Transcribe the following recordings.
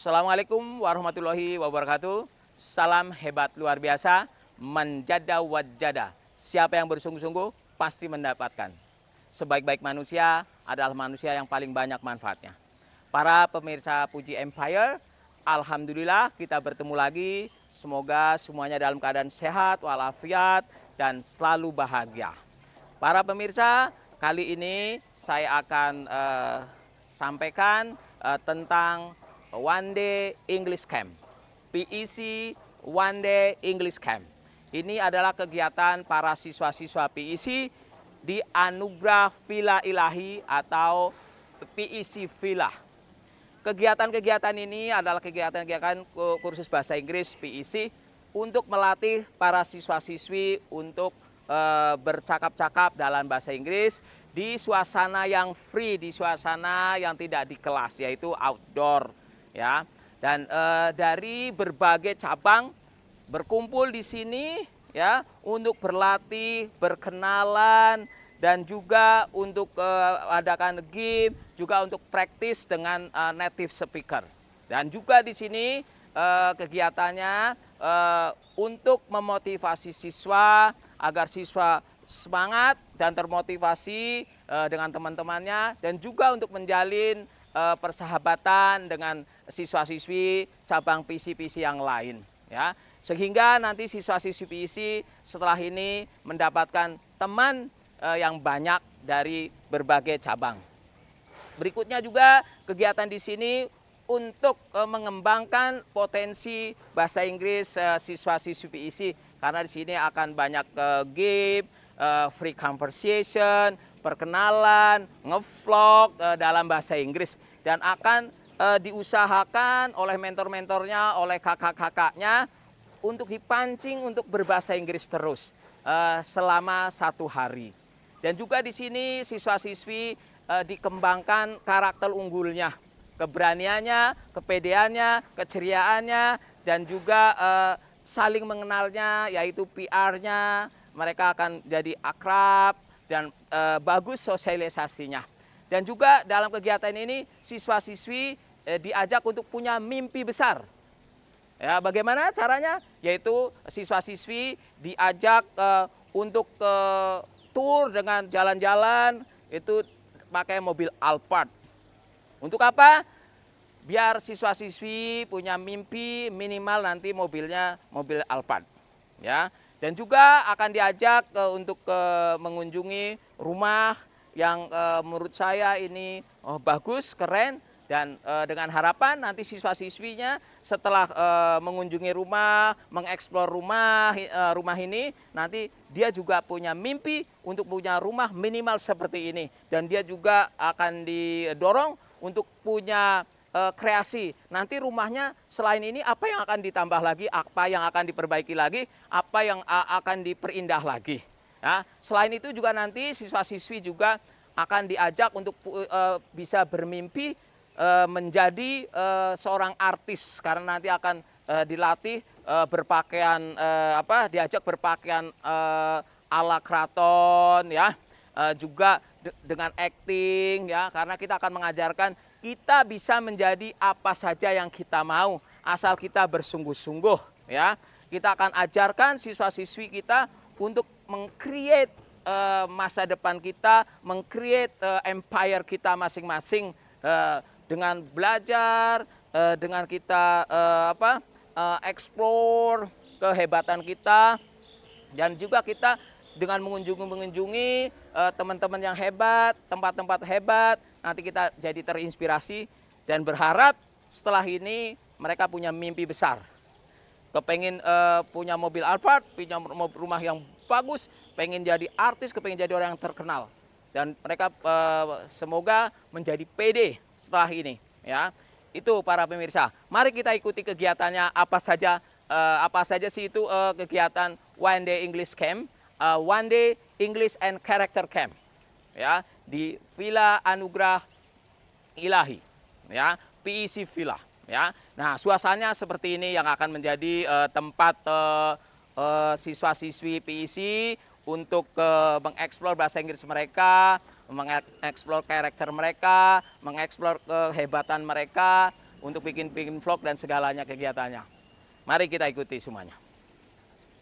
Assalamualaikum warahmatullahi wabarakatuh. Salam hebat luar biasa, manjada wajada. Siapa yang bersungguh-sungguh pasti mendapatkan. Sebaik-baik manusia adalah manusia yang paling banyak manfaatnya. Para pemirsa Puji Empire, alhamdulillah kita bertemu lagi. Semoga semuanya dalam keadaan sehat, walafiat, dan selalu bahagia. Para pemirsa, kali ini saya akan sampaikan tentang One Day English Camp, PEC One Day English Camp. Ini adalah kegiatan para siswa-siswa PEC di Anugerah Villa Ilahi atau PEC Villa. Kegiatan-kegiatan ini adalah kegiatan-kegiatan kursus bahasa Inggris PEC untuk melatih para siswa-siswi untuk bercakap-cakap dalam bahasa Inggris di suasana yang free, di suasana yang tidak di kelas, yaitu outdoor. Ya, dan dari berbagai cabang berkumpul di sini ya untuk berlatih, berkenalan, dan juga untuk adakan game, juga untuk praktis dengan native speaker. Dan juga di sini kegiatannya untuk memotivasi siswa agar siswa semangat dan termotivasi dengan teman-temannya, dan juga untuk menjalin persahabatan dengan siswa-siswi cabang PEC yang lain, ya, sehingga nanti siswa-siswi PEC setelah ini mendapatkan teman yang banyak dari berbagai cabang. Berikutnya juga kegiatan di sini untuk mengembangkan potensi bahasa Inggris siswa-siswi PEC, karena di sini akan banyak game, free conversation, perkenalan, ngevlog dalam bahasa Inggris, dan akan diusahakan oleh mentor-mentornya, oleh kakak-kakaknya untuk dipancing untuk berbahasa Inggris terus selama 1 hari. Dan juga di sini siswa-siswi dikembangkan karakter unggulnya, keberaniannya, kepedeannya, keceriaannya, dan juga saling mengenalnya, yaitu PR-nya. Mereka akan jadi akrab dan bagus sosialisasinya. Dan juga dalam kegiatan ini siswa-siswi diajak untuk punya mimpi besar. Ya, bagaimana caranya? Yaitu siswa-siswi diajak untuk tour dengan jalan-jalan itu pakai mobil Alphard. Untuk apa? Biar siswa-siswi punya mimpi minimal nanti mobilnya mobil Alphard. Ya. Dan juga akan diajak untuk mengunjungi rumah yang menurut saya ini bagus, keren, dan dengan harapan nanti siswa-siswinya setelah mengunjungi rumah, mengeksplor rumah ini, nanti dia juga punya mimpi untuk punya rumah minimal seperti ini. Dan dia juga akan didorong untuk punya kreasi. Nanti rumahnya selain ini apa yang akan ditambah lagi, apa yang akan diperbaiki lagi, apa yang akan diperindah lagi. Ya, selain itu juga nanti siswa-siswi juga akan diajak untuk bisa bermimpi menjadi seorang artis, karena nanti akan dilatih berpakaian diajak berpakaian ala keraton, ya, juga dengan acting, ya, karena kita akan mengajarkan kita bisa menjadi apa saja yang kita mau asal kita bersungguh-sungguh, ya. Kita akan ajarkan siswa-siswi kita untuk meng-create masa depan kita, meng-create empire kita masing-masing dengan belajar, dengan kita explore kehebatan kita, dan juga kita dengan mengunjungi teman-teman yang hebat, tempat-tempat hebat, nanti kita jadi terinspirasi dan berharap setelah ini mereka punya mimpi besar. Kepengen punya mobil Alphard, punya rumah yang bagus, pengen jadi artis, kepengen jadi orang yang terkenal. Dan mereka semoga menjadi PD setelah ini, ya. Itu para pemirsa. Mari kita ikuti kegiatannya apa saja sih itu kegiatan One Day English Camp, One Day English and Character Camp, ya, di Villa Anugerah Ilahi, ya, PEC Villa, ya. Nah, suasananya seperti ini yang akan menjadi tempat siswa-siswi PEC untuk mengeksplor bahasa Inggris mereka, mengeksplor karakter mereka, mengeksplor kehebatan mereka, untuk bikin vlog dan segalanya kegiatannya. Mari kita ikuti semuanya.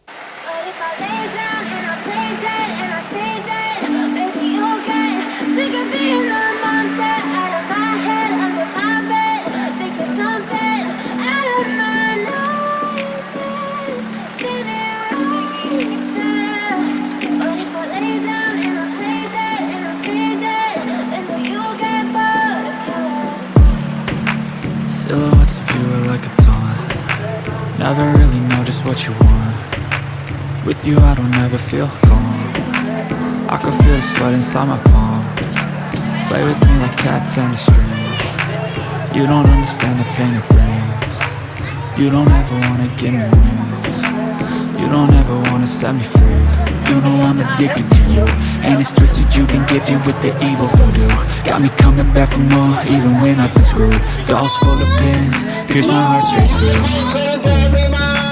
But if I lay down and I play dead and I stay dead, maybe you'll get sick of being the monster out of my head, under my bed, thinking something out of my nightmares. Sitting right there. But if I lay down and I play dead and I stay dead, then you'll get bored of killing. Silhouettes of you are like a taunt. Never really know just what you want. With you I don't ever feel calm. I can feel the sweat inside my palm. Play with me like cats and a string. You don't understand the pain it brings. You don't ever wanna give me wings. You don't ever wanna set me free. You know I'm addicted to you, and it's twisted you've been gifted with the evil voodoo. Got me coming back for more, even when I've been screwed. Dolls full of pins, pierce my heart straight through.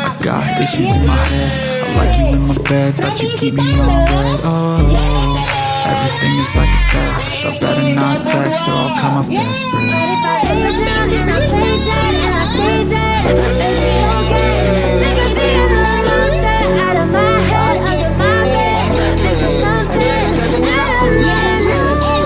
I got issues in my head. I like you in my bed, but you keep me on red. Oh, everything is like a text. I better not text or I'll come off desperate. But if I lay down and I play dead and I stay dead, maybe you'll get sick of being the monster out of my head, under my bed, thinking something out of my nose. But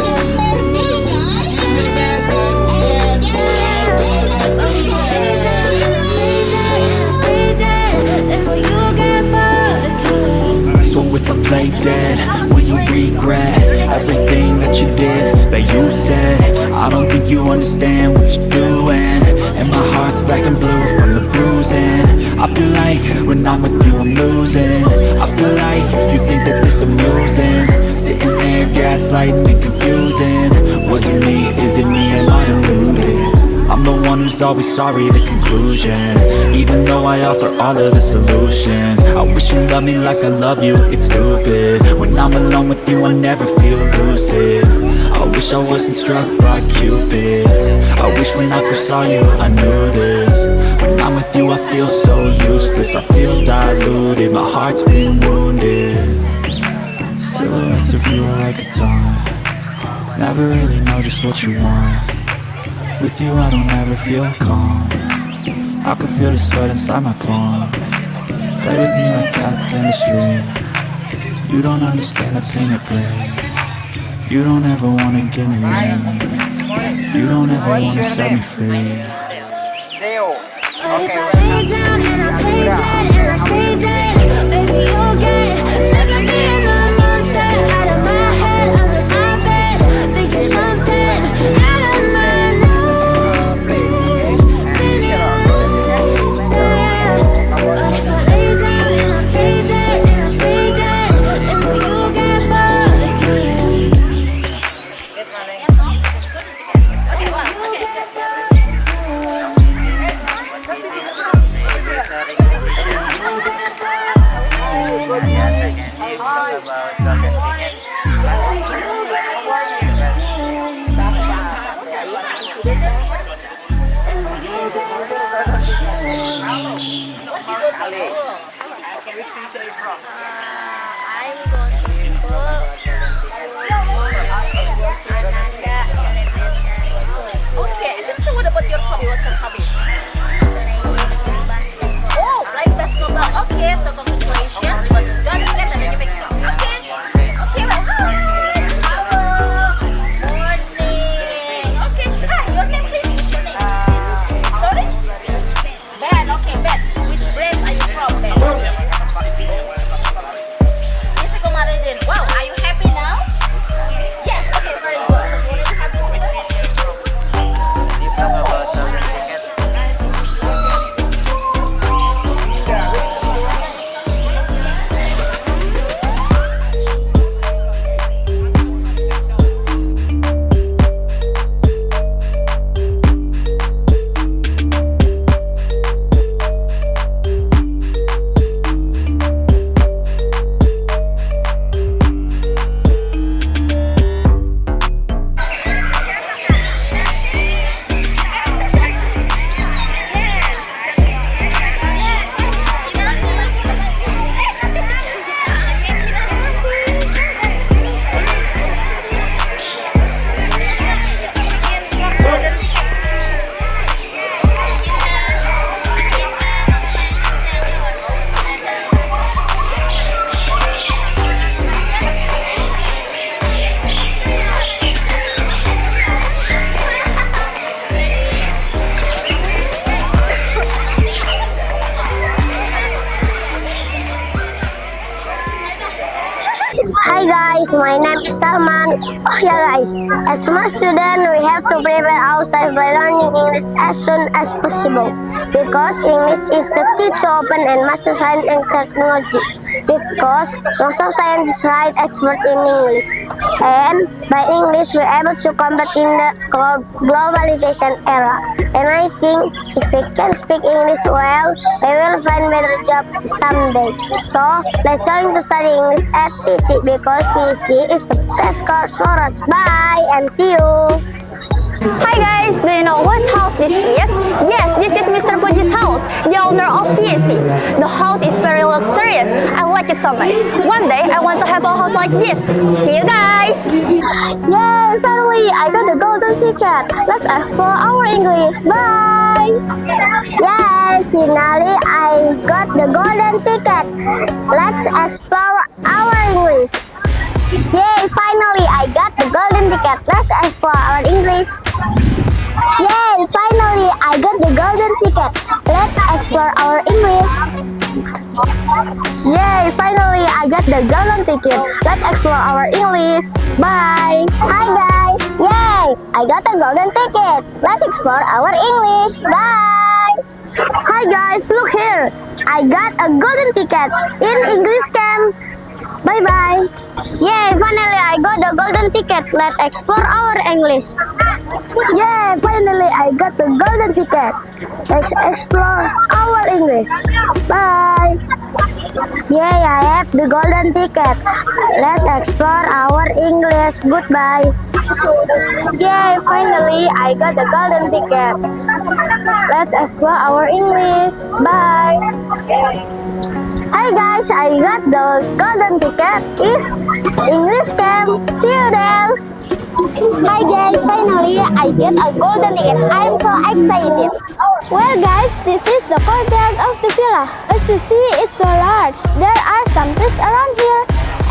if I lay down and I play dead and I stay dead, then will you get bored of killing? So if I play dead, will you regret everything that you did, that you said? I don't think you understand what you're doing, and my heart's black and blue from the bruising. I feel like when I'm with you I'm losing. I feel like you think that this amusing, sitting there gaslighting and confusing. Was it me? Is it me? Am I deluded? I'm the one who's always sorry, the conclusion. Even though I offer all of the solutions, I wish you loved me like I love you, it's stupid. When I'm alone with you I never feel lucid. I wish I wasn't struck by Cupid. I wish when I first saw you I knew this. When I'm with you I feel so useless, I feel diluted, my heart's been wounded. Silhouettes of you are like a taunt. Never really know just what you want. With you I don't ever feel calm. I can feel the sweat inside my palm. Play with me like cats and a string. You don't understand the pain it brings. You don't ever wanna give me wings. You don't ever wanna set me free. But if I lay down and I play dead and I stay dead, maybe you'll get sick of being the monster out of my head, under my bed, thinking something out of my nightmares. Sitting right there. But if I lay down and I play dead and I stay dead, then will you get bored of killing? I'm going to school. This is Ananda. Okay, and then so what about your hobby? What's your hobby? Oh, playing basketball. Okay, so congratulations. You got done it and then you make it. Okay. Okay, well, hi. Hello. Morning. Okay. Hi, your name please. What's your name? Sorry? Ben. Okay, Ben. Which branch are you from, Ben? Yes, Komaridin. Wow, are you happy now? Yes. Okay, very good. my name is Salman. Oh yeah guys, as smart student we have to prepare ourselves by learning English as soon as possible because English is the key to open and master science and technology because most of scientists write expert in English and by English we're able to combat in the globalization era and I think if we can speak English well we will find better job someday. So let's join to study English at PC because PC is the best course for us. Bye and see you. Hi guys, do you know whose house this is? Yes, this is Mr. Puji's house, the owner of PSC. The house is very luxurious. I like it so much. One day I want to have a house like this. See you guys! Yay, finally I got the golden ticket. Let's explore our English. Bye! Yay, finally I got the golden ticket. Let's explore our English. Yay, finally I got the golden ticket. Let's explore our English. Yay, finally I got the golden ticket. Let's explore our English. Yay, finally I got the golden ticket. Let's explore our English. Bye. Hi guys. Yay, I got the golden ticket. Let's explore our English. Bye. Hi guys, look here. I got a golden ticket in English camp. Bye bye. Yay, finally I got the golden ticket. Let's explore our English. Yay, finally I got the golden ticket. Let's explore our English. Bye. Yay, I have the golden ticket. Let's explore our English. Goodbye. Yay, finally I got the golden ticket. Let's explore our English. Bye. Hi guys, I got the golden ticket. Is English camp. See you there. Hi guys, finally I get a golden ticket. I'm so excited. Well guys, this is the courtyard of the villa. As you see, it's so large. There are some trees around here,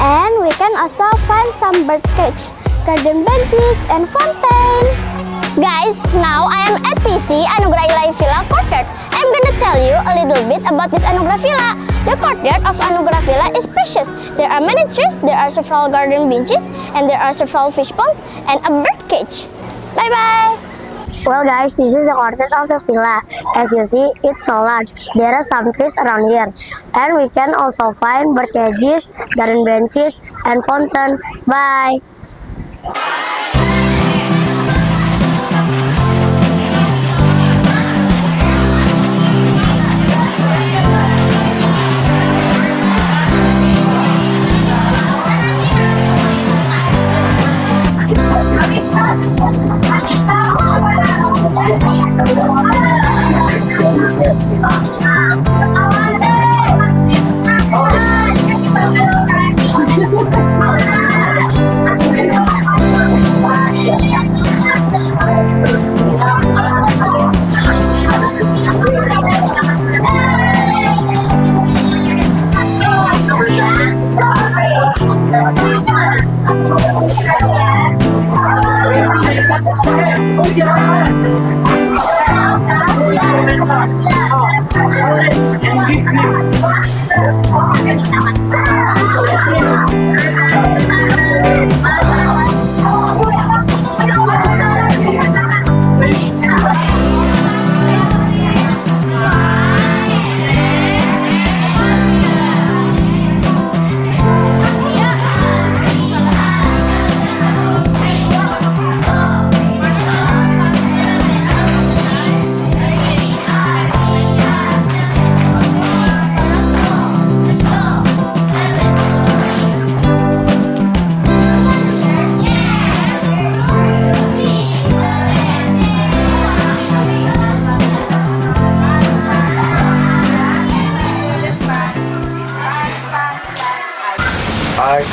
and we can also find some bird cage, garden benches, and fountain. Guys, now I am at PC Anugerah Ilahi Villa courtyard. I'm gonna tell you a little bit about this Anugerah Villa. The courtyard of Anugerah Villa is spacious. There are many trees, there are several garden benches, and there are several fish ponds and a bird cage. Bye bye. Well guys, this is the courtyard of the villa. As you see, it's so large. There are some trees around here. And we can also find bird cages, garden benches, and fountain. Bye.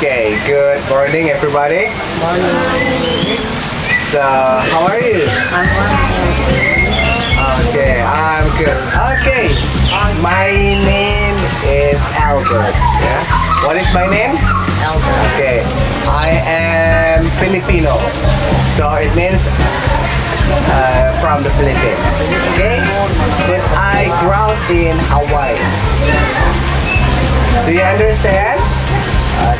Okay, good morning everybody. So, how are you? Okay, I'm good. Okay, my name is Albert. Yeah. What is my name? Albert. Okay, I am Filipino. So it means from the Philippines. Okay, but I grew up in Hawaii. Do you understand?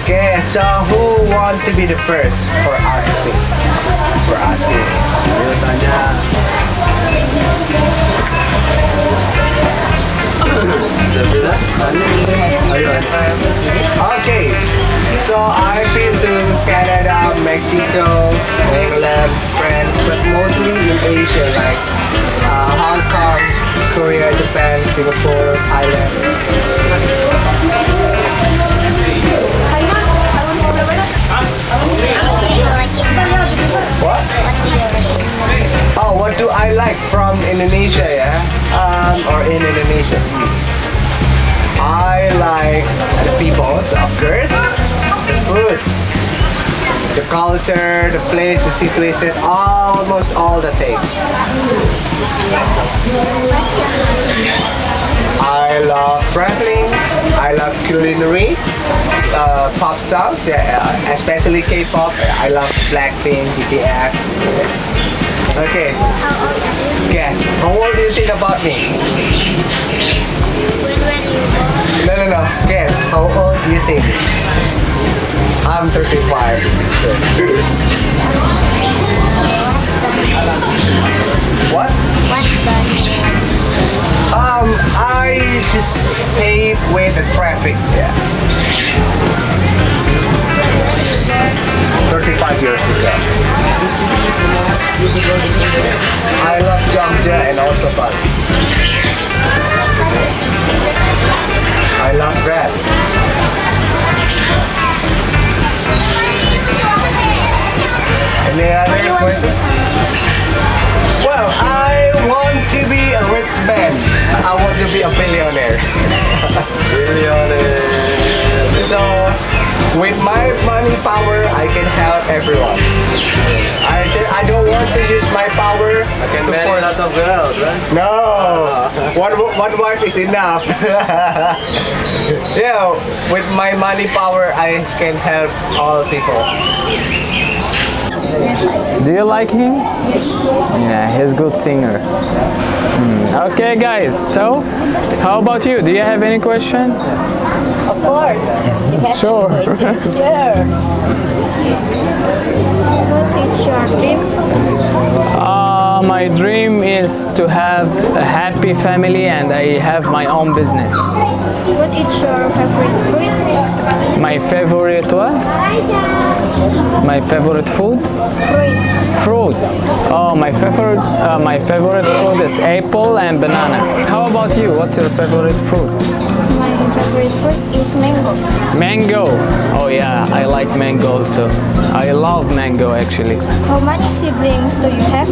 Okay, so who want to be the first for asking? For asking. Ayo tanya. Zabila, tanya. Ayo. Okay, so I've been to Canada, Mexico, England, France, but mostly in Asia, like Hong Kong, Korea, Japan, Singapore, Thailand. What? Oh, what do I like from Indonesia, yeah? Or in Indonesia? I like the peoples, of course, the foods, the culture, the place, the situation, almost all the things. I love traveling, I love culinary, pop songs, especially K-pop. I love Blackpink, BTS. Okay, guess, how old do you think about me? No. Guess, how old do you think? I'm 35. What? I just pay with the traffic. Yeah. 35 years ago. I love Jogja and also Bali. I love bread. Any other questions? Well, I want to be a rich man. I want to be a billionaire. Billionaire. So, with my money power, I can help everyone. I don't want to use my power I can to marry force. lots of girls, right? No, one wife is enough. Yeah, with my money power, I can help all people. Do you like him? Yes. Yeah, he's a good singer. Okay, guys. So, how about you? Do you have any question? Of course. You have Sure. questions. Sure. What is your dream? My dream is to have a happy family and I have my own business. What is your favorite fruit? My favorite what? My favorite food? Fruit. Oh, my favorite food is apple and banana. How about you? What's your favorite fruit? My favorite fruit is mango. Mango. Oh yeah, I like mango also. I love mango actually. How many siblings do you have?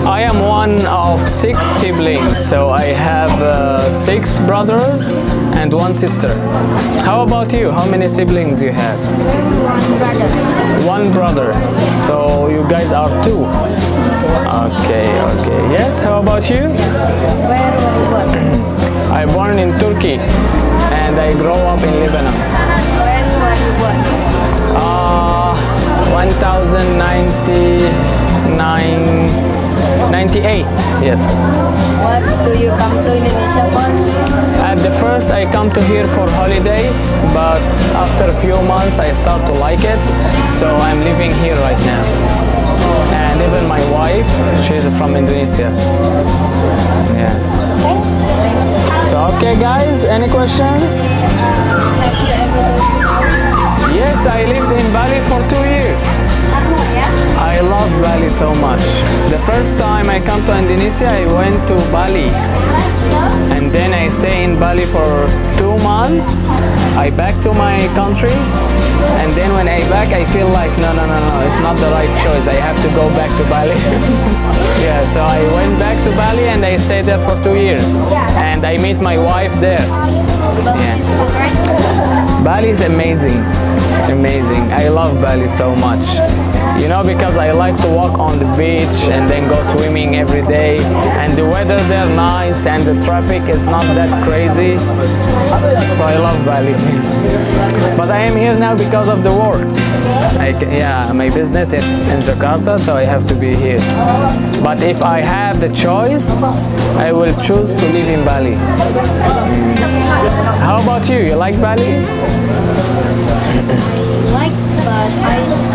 I am one of 6 siblings, so I have 6 brothers and 1 sister. How about you? How many siblings you have? One brother. 1 brother. So you guys are 2. Okay. Yes, how about you? Where were you born? I born in Turkey and I grow up in Lebanon. When were you born? 98, yes. What do you come to Indonesia for? At the first I come to here for holiday, but after a few months I start to like it, so I'm living here right now. And even my wife, she's from Indonesia. Yeah. So okay guys, any questions? Yes, I lived in Bali for 2 years. I love Bali so much. The first time I come to Indonesia, I went to Bali. And then I stay in Bali for 2 months. I back to my country. And then when I back, I feel like, no, it's not the right choice. I have to go back to Bali. Yeah, so I went back to Bali and I stayed there for 2 years. And I meet my wife there. Yeah. Bali is amazing. Amazing. I love Bali so much. You know, because I like to walk on the beach and then go swimming every day, and the weather there nice and the traffic is not that crazy, so I love Bali. But I am here now because of the work. My business is in Jakarta, so I have to be here. But if I have the choice, I will choose to live in Bali. How about you? You like Bali? like, but I don't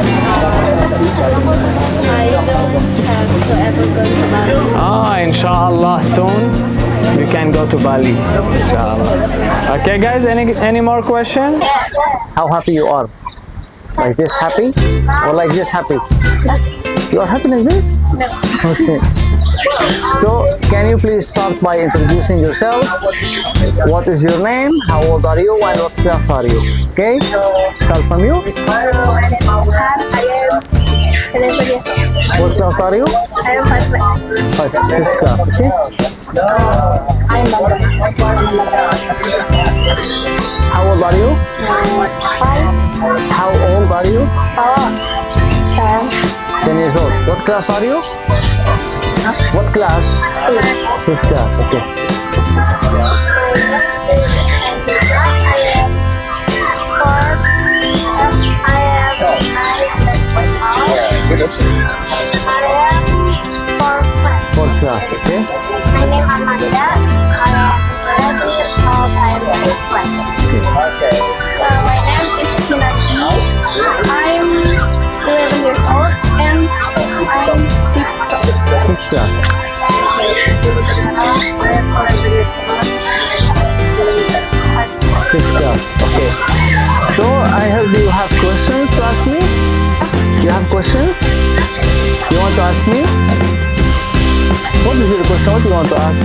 have to ever go to Bali. Inshallah, soon we can go to Bali. Inshallah. Okay, guys, any more questions? How happy you are? Like this happy? Or like this happy? You are happy like this? No. Okay. So, can you please start by introducing yourself? What is your name? How old are you? And what class are you? Okay? Start from you. I am 11 years old. What class are you? I am 5 class. Fifth class. Okay? I am How old are you? 5. How old are you? 7. 10 years old. What class are you? What class? Fifth class. Okay. Fourth class. Okay. My name is Amanda. I am 11 years old. I am 6th class. My name is Kinati. I'm 11 years old and I'm 5th class. Fifth class. Fifth class. Okay. So I heard you have questions to ask me. You have questions? You want to ask me? What is your question? What do you want to ask?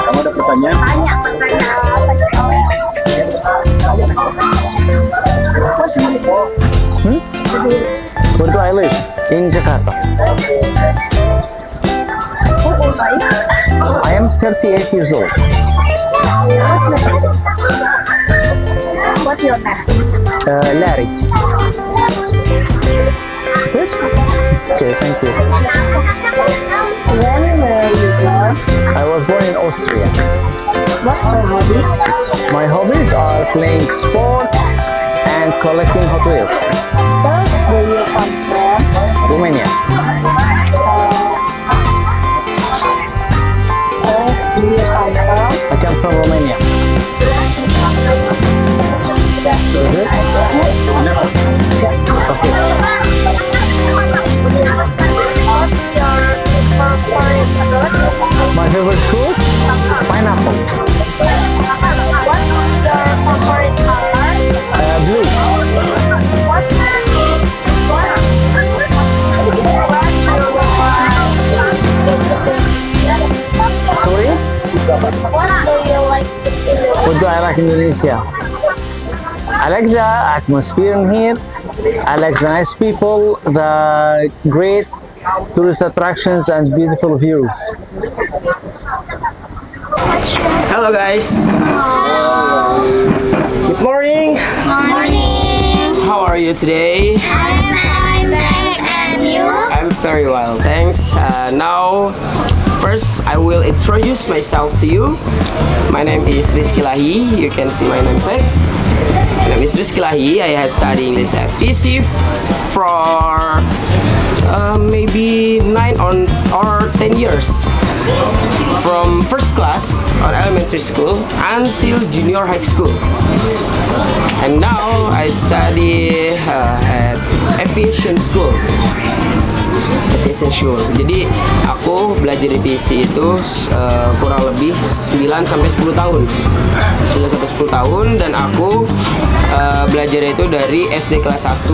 Kamu ada pertanyaan? Where do I live? In Jakarta. I am 38 years old. What's your name? Larry. Good? Okay, thank you. When were you born? I was born in Austria. What's your hobby? My hobbies are playing sports and collecting Hot Wheels. Where do you come from? Romania. Where do you come from? I come from Romania. Is it? Okay. My favorite fruit? Pineapple. What's your favorite color? Blue. Sorry? What do you like to do? What do I like in Indonesia? I like the atmosphere in here. I like the nice people, the great tourist attractions and beautiful views. Hello guys. Good morning. Morning. How are you today? I'm fine, thanks. And you? I'm very well, thanks. Now, first I will introduce myself to you. My name is Rizky Lahi. You can see my name tag. My name is Rizky Lahi. I have studied English at PC for maybe 9 or 10 years. From first class on elementary school until junior high school. And now I study at aviation school. Jadi aku belajar di PC itu kurang lebih 9 sampai 10 tahun. 9 sampai 10 tahun dan aku belajar itu dari SD kelas 1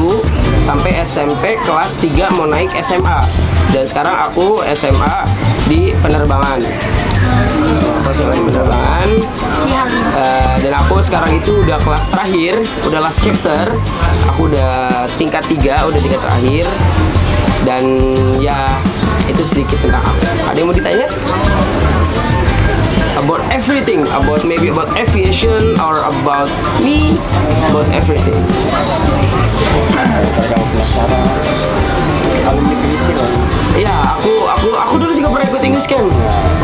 sampai SMP kelas 3 mau naik SMA. Dan sekarang aku SMA di penerbangan. Aku SMA di penerbangan. Dan aku sekarang itu udah kelas terakhir, udah last chapter. Aku udah tingkat 3, udah tingkat terakhir. Dan ya itu sedikit tentang aku. Ada yang mau ditanya? About everything, maybe about aviation or about me, about everything. Kalau penasaran, kalau definisi loh. Ya, aku dulu juga pernah ikut English Camp.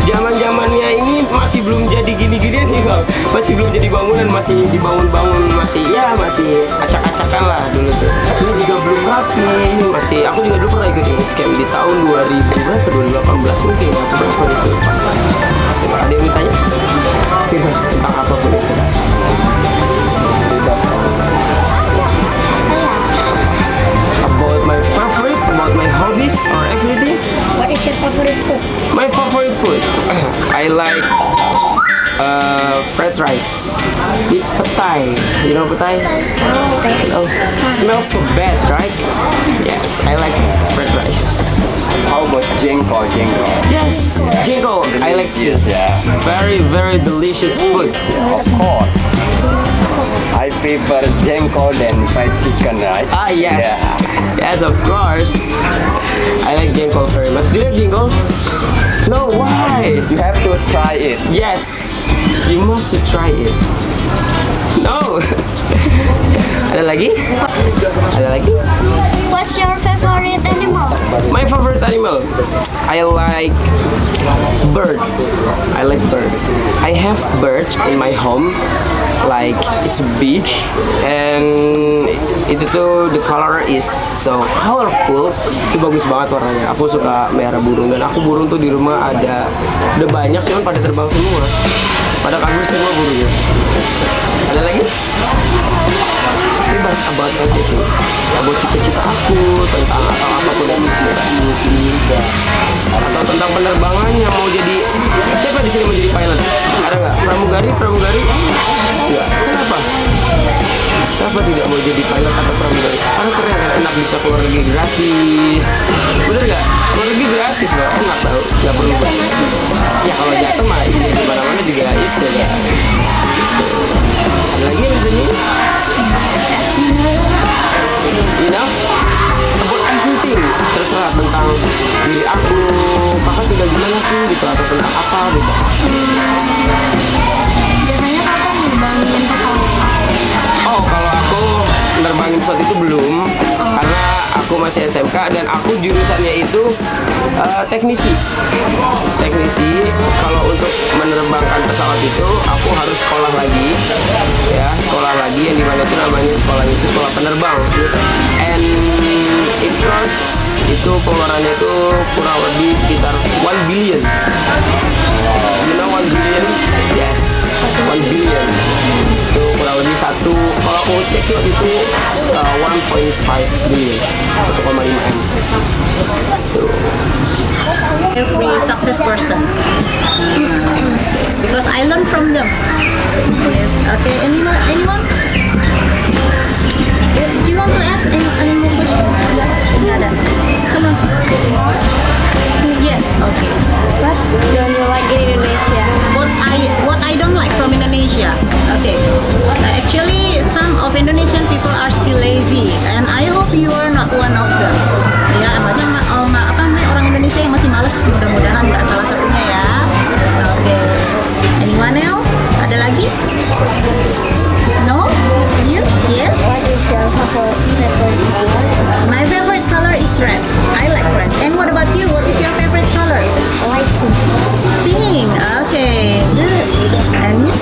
Zaman-zamannya ini masih belum jadi gini-ginian nih, Bang. Masih belum jadi bangunan, masih dibangun-bangun, masih acak-acakan lah dulu tuh. Ini juga belum rapi, aku juga dulu pernah ikut English Camp di tahun 2018 mungkin ya, berapa itu. Ada yang ditanya? Bebas tentang apapun itu. food. I like fried rice with petai. You know petai? Oh, smells so bad, right? Yes, I like fried rice. How about jengkol? Yes, jengkol. I like too. Yeah. Very, very delicious food. Of course. I prefer jengkol than fried chicken, right? Ah, yes. Yeah. Yes, of course. I like jengkol very much. Do you like jengkol? No, why? You have to try it. Yes, you must try it. No. Ada lagi? Ada lagi? What's your favorite animal? My favorite animal, I like bird. I like bird. I have bird in my home, like it's big and itu tuh the color is so colorful. Itu bagus banget warnanya. Aku suka melihara burung dan aku burung tuh di rumah ada banyak, cuman pada terbang semua. Pada kabur semua burungnya. Ada lagi? Bebas about itu, about cita-cita aku tentang atau apapun yang atau tentang penerbangannya, mau jadi siapa di sini mau jadi pilot? Ada nggak? Pramugari? Enggak. Kenapa? Kenapa tidak mau jadi pilot atau pramugari? Karena keren, enak, bisa keluar negeri gratis. Bener nggak? Keluar negeri gratis loh, enak tau, nggak perlu bayar. Ya kalau jatuh mah di mana-mana juga itu ya. Ada lagi yang di sini? Enough about everything, terserah tentang diri aku, kakak tinggal di mana sih gitu, atau tentang apa bebas. Biasanya kakak nerbangin pesawat? Oh, kalau aku nerbangin pesawat itu belum, karena aku masih SMK dan aku jurusannya itu teknisi. Kalau untuk menerbangkan pesawat itu aku harus sekolah lagi, ya sekolah lagi yang dimana itu namanya sekolah itu sekolah penerbang. And it cost, itu pengeluarannya itu kurang lebih sekitar 1 billion. You know 1 billion? Yes, 1 billion. Itu kurang lebih kalau aku cek sih waktu itu 1.5 billion, 1,5 M. Every success person. Because I learn from them. Yes. Okay, anyone? Do you want to ask any more questions? Nggak ada. Come on. Yes, okay. What don't you like in Indonesia? What I don't like from Indonesia. Okay. Actually, some of Indonesian people are still lazy, and I hope you are not one of them. Ya, banyak orang Indonesia yang masih malas. Mudah-mudahan nggak salah satunya ya. Oke. Anyone else? Ada lagi? No? You? Yes? What is your favorite color? My favorite color is red. I like red. And what about you? What is your favorite color? I like pink. Pink. Okay. Good. And you?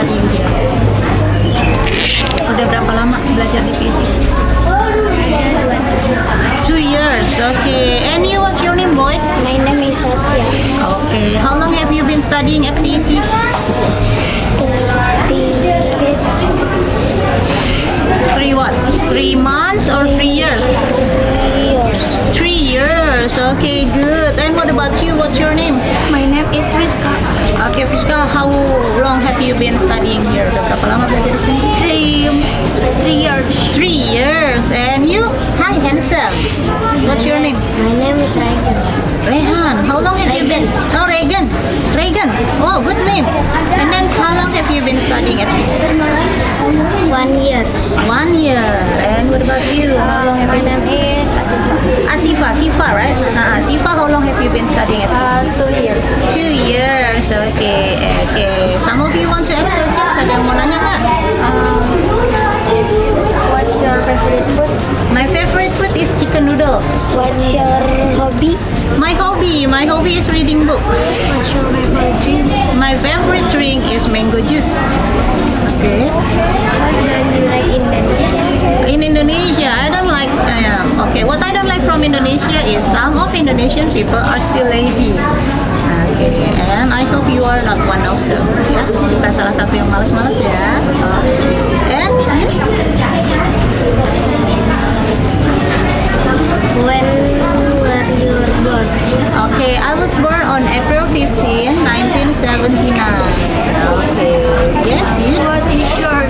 studying here? Udah berapa lama belajar di PC? 2 years. Okay. And you, what's your name, boy? My name is Satya. Okay. How long have you been studying at PC? 3 what? 3 months or 3 years? 3 years. 3 years. Okay, good. And what about you? What's your name? My name is Rizka. Okay, Priska, how long have you been studying here? Udah berapa lama belajar di sini? 3 years. 3 years. And you? Hi, handsome. What's your name? My name is Regan. Rehan. How long have you been? Oh, Regan. Regan. Oh, good name. And then how long have you been studying at least? 1 year. 1 year. And what about you? How long have My you been? name is Sifa, right? Sifa, how long have you been studying at least? 2 years. 2 years. Okay. Some of you want to ask questions? Ada yang mau nanya nggak? What's your favorite food? My favorite food is chicken noodles. What's your hobby? My hobby is reading books. What's your favorite drink? My favorite drink is mango juice. Okay. What do you like in Indonesia? In Indonesia, I don't like. Okay, what I don't like from Indonesia is some of Indonesian people are still lazy. Okay, and I hope you are not one of them. Ya, bukan salah satu yang malas-malas ya. And When were you born? okay, I was born on April 15, 1979. Okay, yes, you. What is your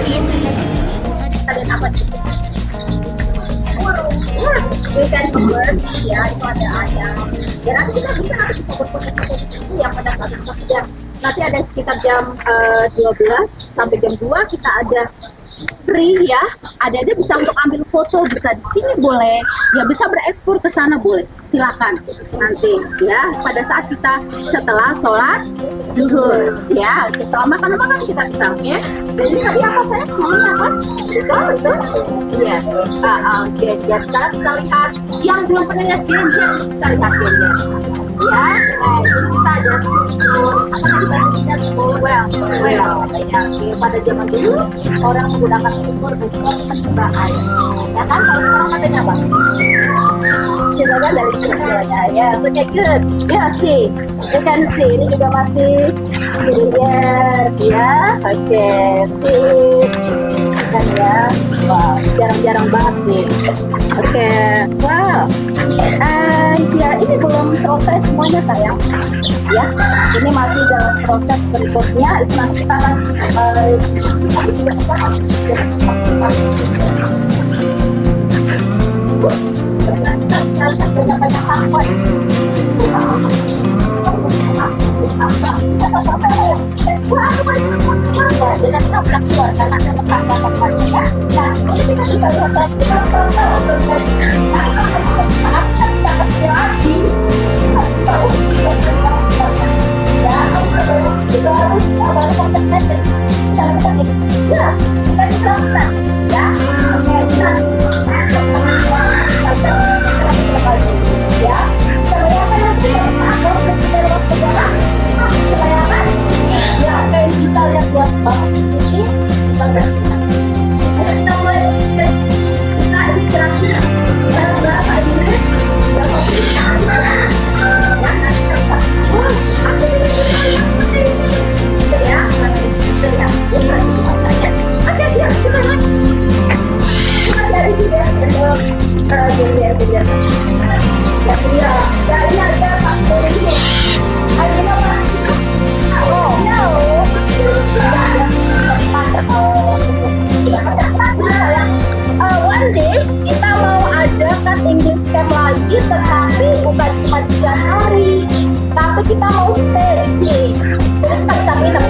You can convert, ya itu ada ayam. Ya nanti kita bisa itu yang pada saat jam nanti ada sekitar jam 12 sampai jam 2 kita ada free ya. Ada bisa untuk ambil foto, bisa di sini boleh, ya bisa berekspor ke sana boleh. Silakan nanti ya pada saat kita setelah sholat zuhur ya. Setelah makan kita bisa ya. Jadi tadi apa saya? Maunya apa? Itu? Yes. Oke. Sekarang bisa lihat yang belum pernah lihat genjer, bisa lihat genjer. Ya, jadi kita ada well, ya, pada zaman dulu orang menggunakan sumur untuk percobaan. Ya kan, kalau sekarang katanya apa? Silakan dari kecilnya, ya, okay, good. Ya, see, you can see, ini juga masih clear, ya, oke, see, kan ya, wow, jarang-jarang banget nih, oke, wow. Ya ini belum selesai semuanya sayang ya, ini masih dalam proses berikutnya. Itu nanti kita akan banyak hambatan. Dengan kita keluar karena ada tempat-tempatnya ya. Nah, ini kita bisa lihat lagi. One day kita mau adakan English camp lagi, tetapi bukan cuma 3 hari, tapi kita mau stay di sini. Jadi kita bisa minum,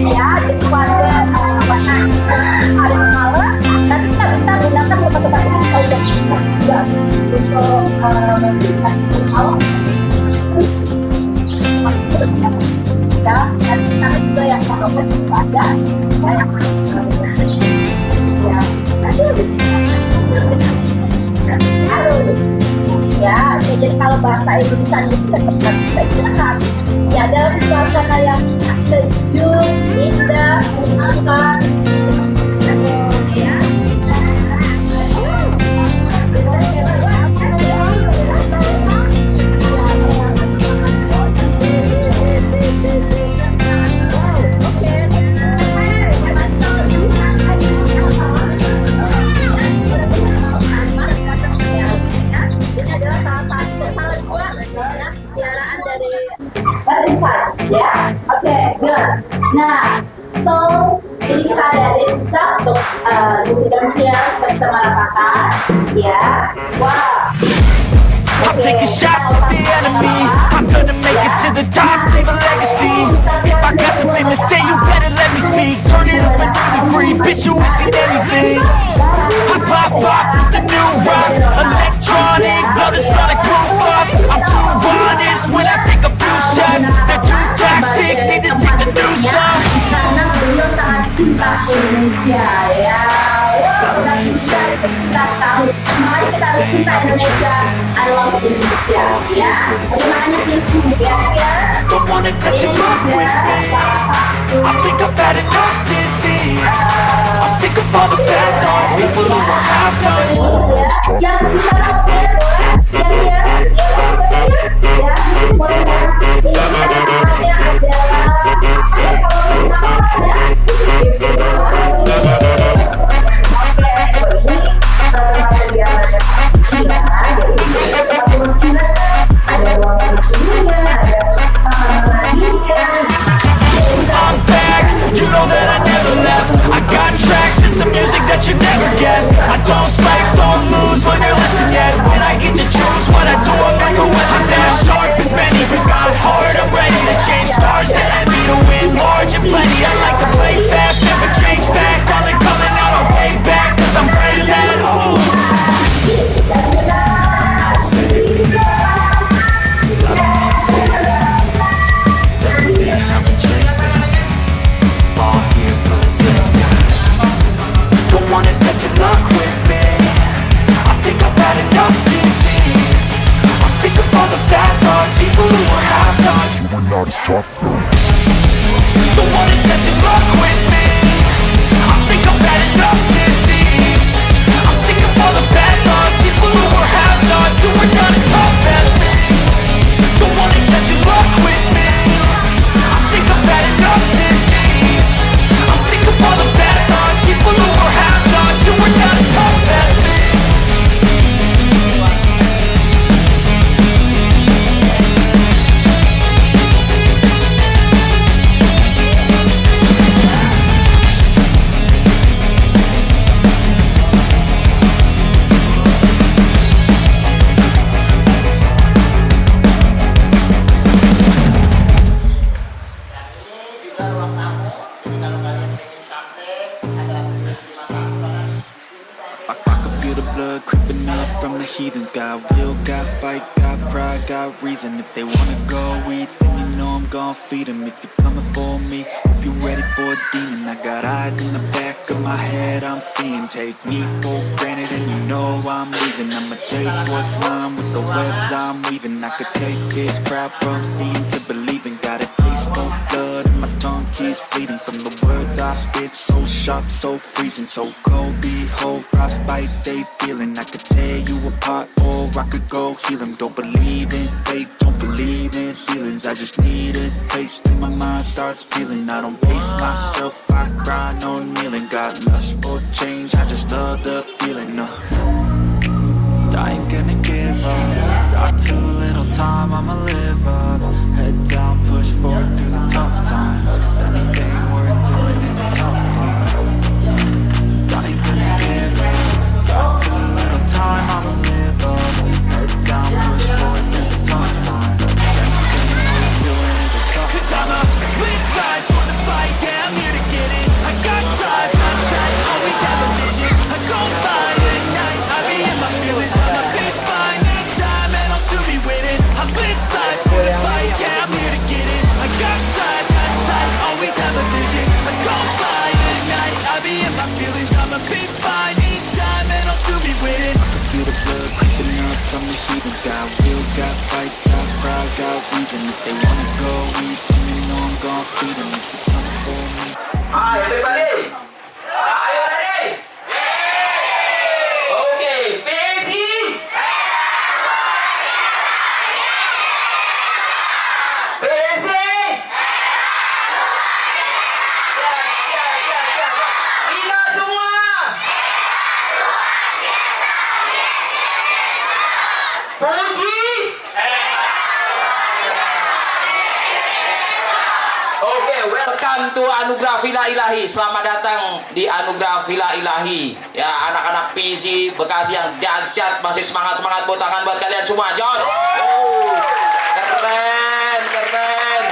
ya. Jadi pada hari malam, nanti kita bisa gunakan tempat-tempat ini kalau juga untuk malam. Ya, dan kita juga yang meroket juga ada, yang ya, ya, jadi kalau bahasa Indonesia itu tetap kita istirahat. Ya, dalam suasana yang sejuk, indah, Jadi kita ada devisa untuk ngisi demikian kita bisa merasakan, ya. Wah. I'm taking shots at the enemy. I'm gonna make it to the top, leave a legacy. If I got something to say, you better let me speak. Turn it up a new degree, bitch, you ain't seen anything. I pop off with the new rock, electronic, blow the sonic roof up. I'm too honest when I take a few shots. They're too toxic, need to take a new song. Karena beliau sangat cinta Indonesia, ya. Kita tahu, makanya kita harus cinta Indonesia. I love Indonesia, ya. Bagaimana ya? Don't wanna test your luck with me. I think I've had enough disease. I'm sick of all the bad thoughts, people who are half-nots. I'm back, you know that I never left. I got tracks and some music that you never guess. I don't slack, don't lose, learn your lesson yet. When I get to choose what I do, I'm like a weapon. I'm as sharp as many, but got hard, I'm ready to change stars to envy, to win large and plenty. I like to play fast, never change back. Calling, coming out, I'll pay back, cause I'm greater than all. Don't wanna test your luck with me. I think I've had enough disease. I'm sick of all the bad thoughts, people who are half-nots. You are not as tough. Don't wanna test your luck with me. I think I've had enough disease. I'm sick of all the bad thoughts, people who are half-nots, who are not as tough as me. Don't wanna test your luck with me. I think I've had enough disease. I'm sick of all the bad thoughts, people who are half-nots, who are not as tough as me. Creeping up from the heathens. Got will, got fight, got pride, got reason. If they wanna go eat, then you know I'm gon' feed them. If you're coming for me, hope you're ready for a demon. I got eyes in the back of my head, I'm seeing. Take me for granted and you know I'm leaving. I'ma take what's mine with the webs I'm weaving. I could take this crowd from seeing to believing. Got a taste for blood and my tongue keeps bleeding. From the words I spit, so sharp, so freezing. So cold, behold, frostbite they feeling. I could tear you apart or I could go heal them. Don't believe in fate, don't believe in ceilings. I just need a taste and my mind starts peeling. I don't pace myself, I grind on kneeling. Got lust for change, I just love the feeling. I ain't gonna give up. Got too little time, I'ma live up. Head down, push forward through the tough times. 'Cause anything worth doing is a tough climb. I ain't gonna give up. Got too little time, I'ma live up. Head down, push forward through the tough times. 'Cause anything worth doing is a tough climb. 'Cause I'm a big guy for the fight, yeah, I'm here to get it. I got drive, my side, always have a vision. I go by at night, I be in my feelings. I'm a big fine, need time, and I'll soon be with it. I'm big life for the fight, yeah, I'm here to get it. I got drive, my side, always have a vision. I go by at night, I be in my feelings. I'm a big fine, need time, and I'll soon be with it. I can feel the blood creeping up from the heathens. Got will, got fight, got pride, got reason. If they wanna go eat, then you know I'm gon' feed them. If you're coming for me. Hi everybody. Are you ready? Okay, Messi. Messi. Ina semua. Puji. Okay, welcome Welcome to Anugerah Villa Ilahi. Selamat datang di Anugerah Villa Ilahi. Ya, anak-anak PC Bekasi yang dahsyat, masih semangat-semangat, tepuk tangan buat kalian semua. Jos. Keren, keren.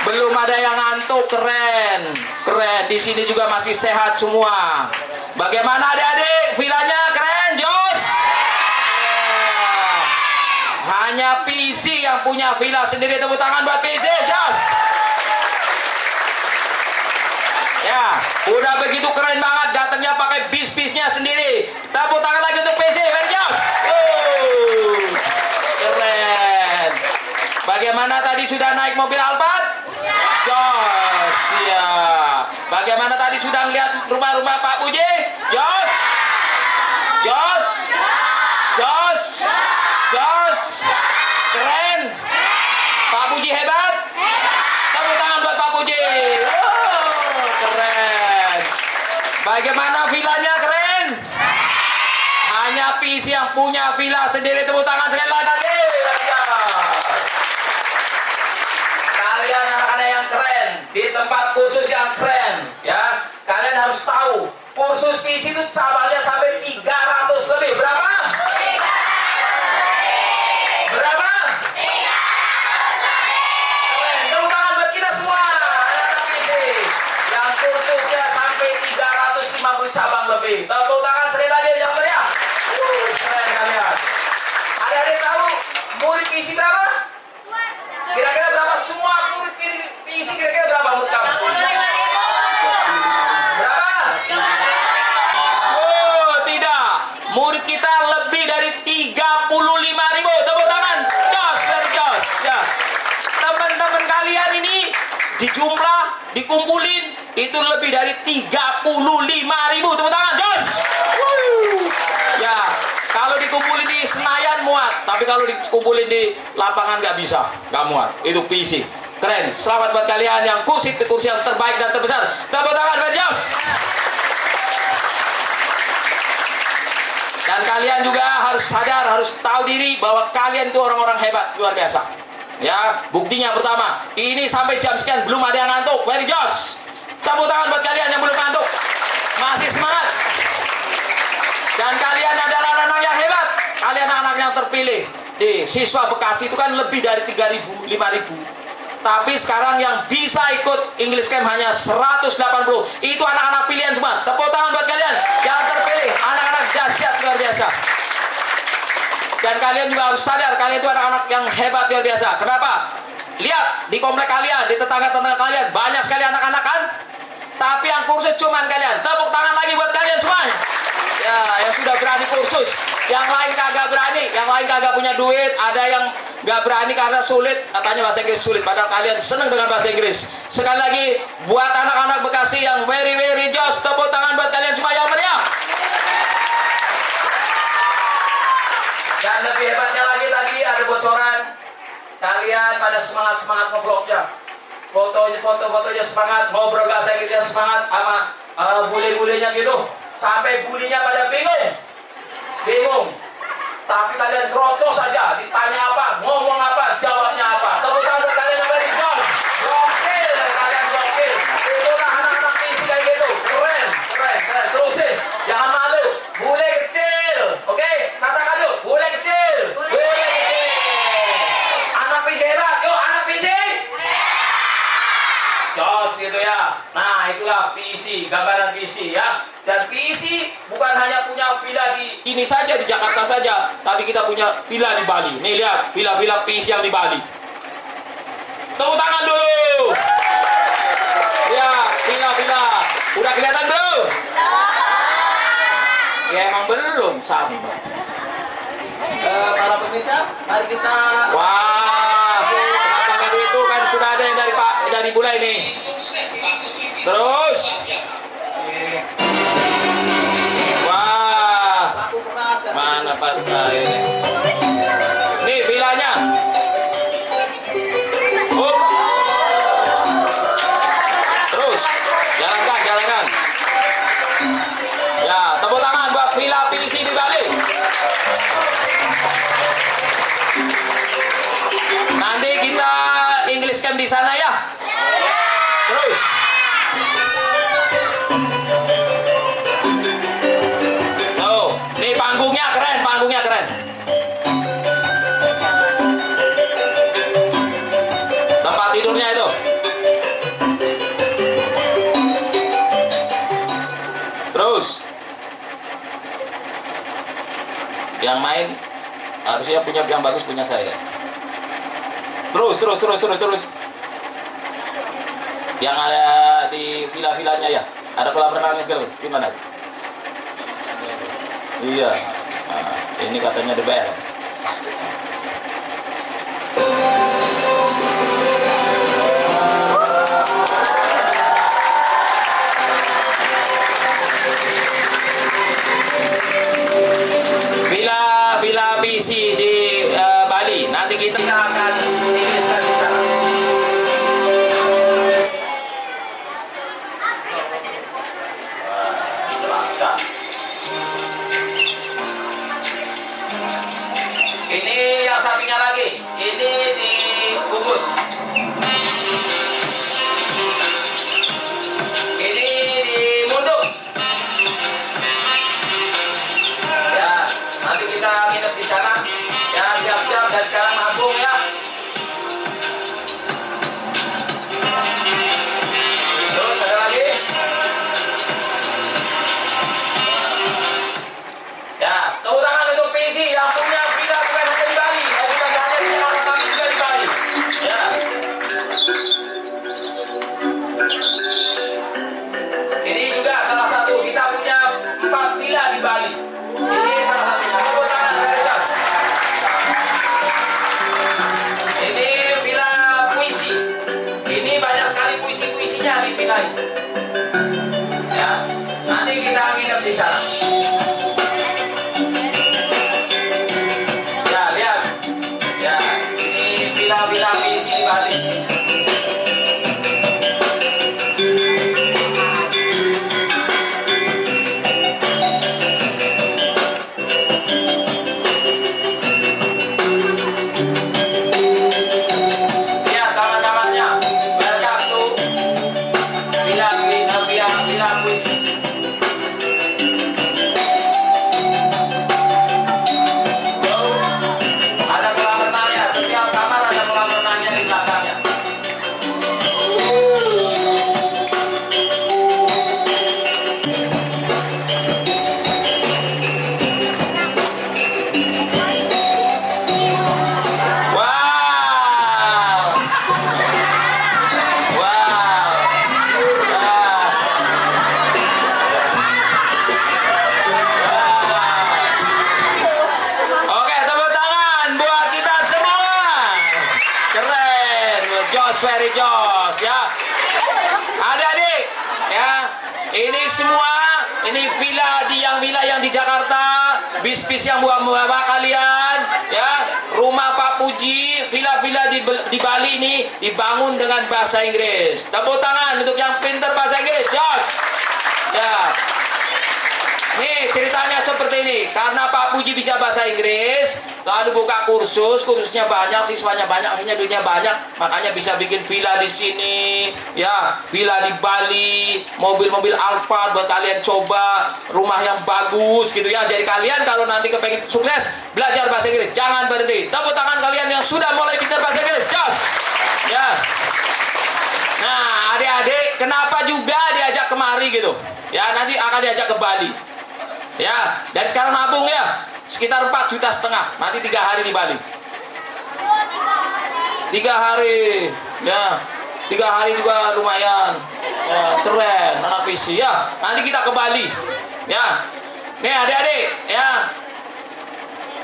Belum ada yang ngantuk, keren. Keren. Di sini juga masih sehat semua. Bagaimana adik-adik? Villanya keren, Jos. Hanya PC yang punya villa sendiri. Tepuk tangan buat PC, Jos. Ya, udah begitu keren banget, datangnya pakai bis-bisnya sendiri. Tepuk tangan lagi untuk PC, Jos. Keren. Bagaimana tadi sudah naik mobil Alphard? Jos, ya. Bagaimana tadi sudah melihat rumah-rumah Pak Puji? Jos. Jos. Jos. Jos. Keren. Pak Puji hebat. Tepuk tangan buat Pak Puji. Keren. Bagaimana villanya keren? Hanya PC yang punya villa sendiri. Tepuk tangan sekali lagi. Kalian anak-anak yang keren di tempat kursus yang keren, ya. Kalian harus tahu kursus PC itu cabangnya sampai 300 lebih. Berapa? Berapa? Keren. Tepuk tangan buat kita semua anak-anak PC yang kursusnya sampai 350 cabang lebih. Tepuk tangan sekali lagi yang meriah. Keren kalian. Ada tahu murid PC berapa? Kira-kira berapa semua murid PC, kira-kira berapa menurut kamu? Berapa? Oh, tidak. Murid kita lebih dari 35.000. Tepuk tangan. Jos, dari Jos. Ya. Teman-teman kalian ini dijumlah, dikumpulin, itu lebih dari 35.000. Tepuk tangan, Jos. Ya. Kalau dikumpulin di Senayan muat, tapi kalau dikumpulin di lapangan nggak bisa, nggak muat. Itu PC. Keren. Selamat buat kalian yang kursi yang terbaik dan terbesar. Tepuk tangan buat Jos. Dan kalian juga harus sadar, harus tahu diri bahwa kalian itu orang-orang hebat, luar biasa. Ya, buktinya pertama, ini sampai jam sekian belum ada yang ngantuk. Very Jos. Tepuk tangan buat kalian yang belum ngantuk. Masih semangat. Dan kalian adalah anak-anak yang hebat. Kalian anak-anak yang terpilih. Di siswa Bekasi itu kan lebih dari 3.000, 5.000. Tapi sekarang yang bisa ikut English Camp hanya 180. Itu anak-anak pilihan semua. Tepuk tangan buat kalian yang terpilih. Anak-anak dahsyat luar biasa. Dan kalian juga harus sadar, kalian itu anak-anak yang hebat luar biasa. Kenapa? Lihat di komplek kalian, di tetangga-tetangga kalian, banyak sekali anak-anak kan? Tapi yang kursus cuman kalian. Tepuk tangan lagi buat kalian semua. Ya, yang sudah berani kursus. Yang lain kagak berani, yang lain kagak punya duit. Ada yang nggak berani karena sulit, katanya bahasa Inggris sulit. Padahal kalian senang dengan bahasa Inggris. Sekali lagi, buat anak-anak Bekasi yang very Jos, tepuk tangan buat kalian semua yang meriah. Dan lebih hebatnya lagi tadi ada bocoran. Kalian pada semangat ngevlognya. Fotonya semangat, ngobrol bahasa Inggrisnya semangat, sama bule-bulenya gitu. Sampai bulinya pada bingung. Tapi kalian serocos saja, ditanya apa, ngomong apa, jawabnya apa. Tepuk tangan buat kalian yang very Jos. Gokil, kalian gokil. Itulah anak-anak PC kayak gitu. Keren. Terusin, jangan malu. Bule kecil, oke? Katakan yuk, bule kecil. Anak PC hebat, yuk anak PC. Jos gitu ya. Nah, itulah PC, gambaran PC ya. Dan PC bukan hanya punya villa di ini saja, di Jakarta saja, tapi kita punya villa di Bali. Nih lihat, villa-villa PC yang di Bali. Tepuk tangan dulu. Ya, villa-villa. Udah kelihatan belum? Ya emang belum, sampai. Para pemirsa, mari kita. Wah, kenapa tadi itu kan sudah ada yang dari Bulai nih. Terus. Wah, mana pantai ini? Nih villanya. Terus, jalankan. Ya, tepuk tangan buat villa PC di Bali. Nanti kita English Camp di sana ya. Terus, Terus. Yang main harusnya punya yang bagus punya saya. Terus. Yang ada di villa-villanya ya. Ada kolam renangnya gimana? Iya. Nah, ini katanya the best. Villa PC di Bali. Nanti kita akan tuliskan di sana. Ini yang sampingnya lagi. Ini di Ubud. Ini di Munduk. Ya, nanti kita nginep di sana. Ya, siap-siap dan sekarang nabung ya. Terus ada lagi. Ya, tepuk tangan untuk PC yang punya villa bukan hanya di Bali, bukan hanya di Jakarta tapi juga di Bali. Ya. Ini juga salah satu kita punya 4 villa di Bali. Ini salah satunya. Tepuk tangan dari atas. Ini villa puisi. Ini banyak sekali puisi-puisinya di villa ini. Ya, nanti kita nginep di sana. Ya, lihat. Ya, ini villa-villa puisi di Bali. Lihat taman-tamannya. Banyak tuh villa puisi. Ada kolam renangnya, setiap kamar ada kolam renangnya di belakangnya. Wow. Oke, tepuk tangan buat kita semua. Keren, Josh, very Josh ya. Adik-adik, ya. Ini semua, ini villa yang di Jakarta, bis-bis yang bawa kalian, ya. Rumah Pak Puji, villa-villa di Bali ini dibangun dengan bahasa Inggris. Tepuk tangan untuk yang pintar bahasa Inggris, Josh. Ya. Nih ceritanya seperti ini. Karena Pak Puji bisa bahasa Inggris, lalu buka kursusnya banyak, siswanya banyak, akhirnya duitnya banyak, makanya bisa bikin villa di sini, ya, villa di Bali, mobil-mobil Alphard buat kalian coba, rumah yang bagus gitu ya. Jadi kalian kalau nanti kepengen sukses belajar bahasa Inggris, jangan berhenti. Tepuk tangan kalian yang sudah mulai pintar bahasa Inggris, Josh. Ya. Nah, adik-adik, kenapa juga diajak kemari gitu? Ya, nanti akan diajak ke Bali. Ya, dan sekarang nabung ya, sekitar 4,5 juta, nanti 3 hari di Bali. 3 hari, ya, 3 hari juga lumayan, ya, keren, anak PC ya. Nanti kita ke Bali, ya. Nih adik-adik, ya,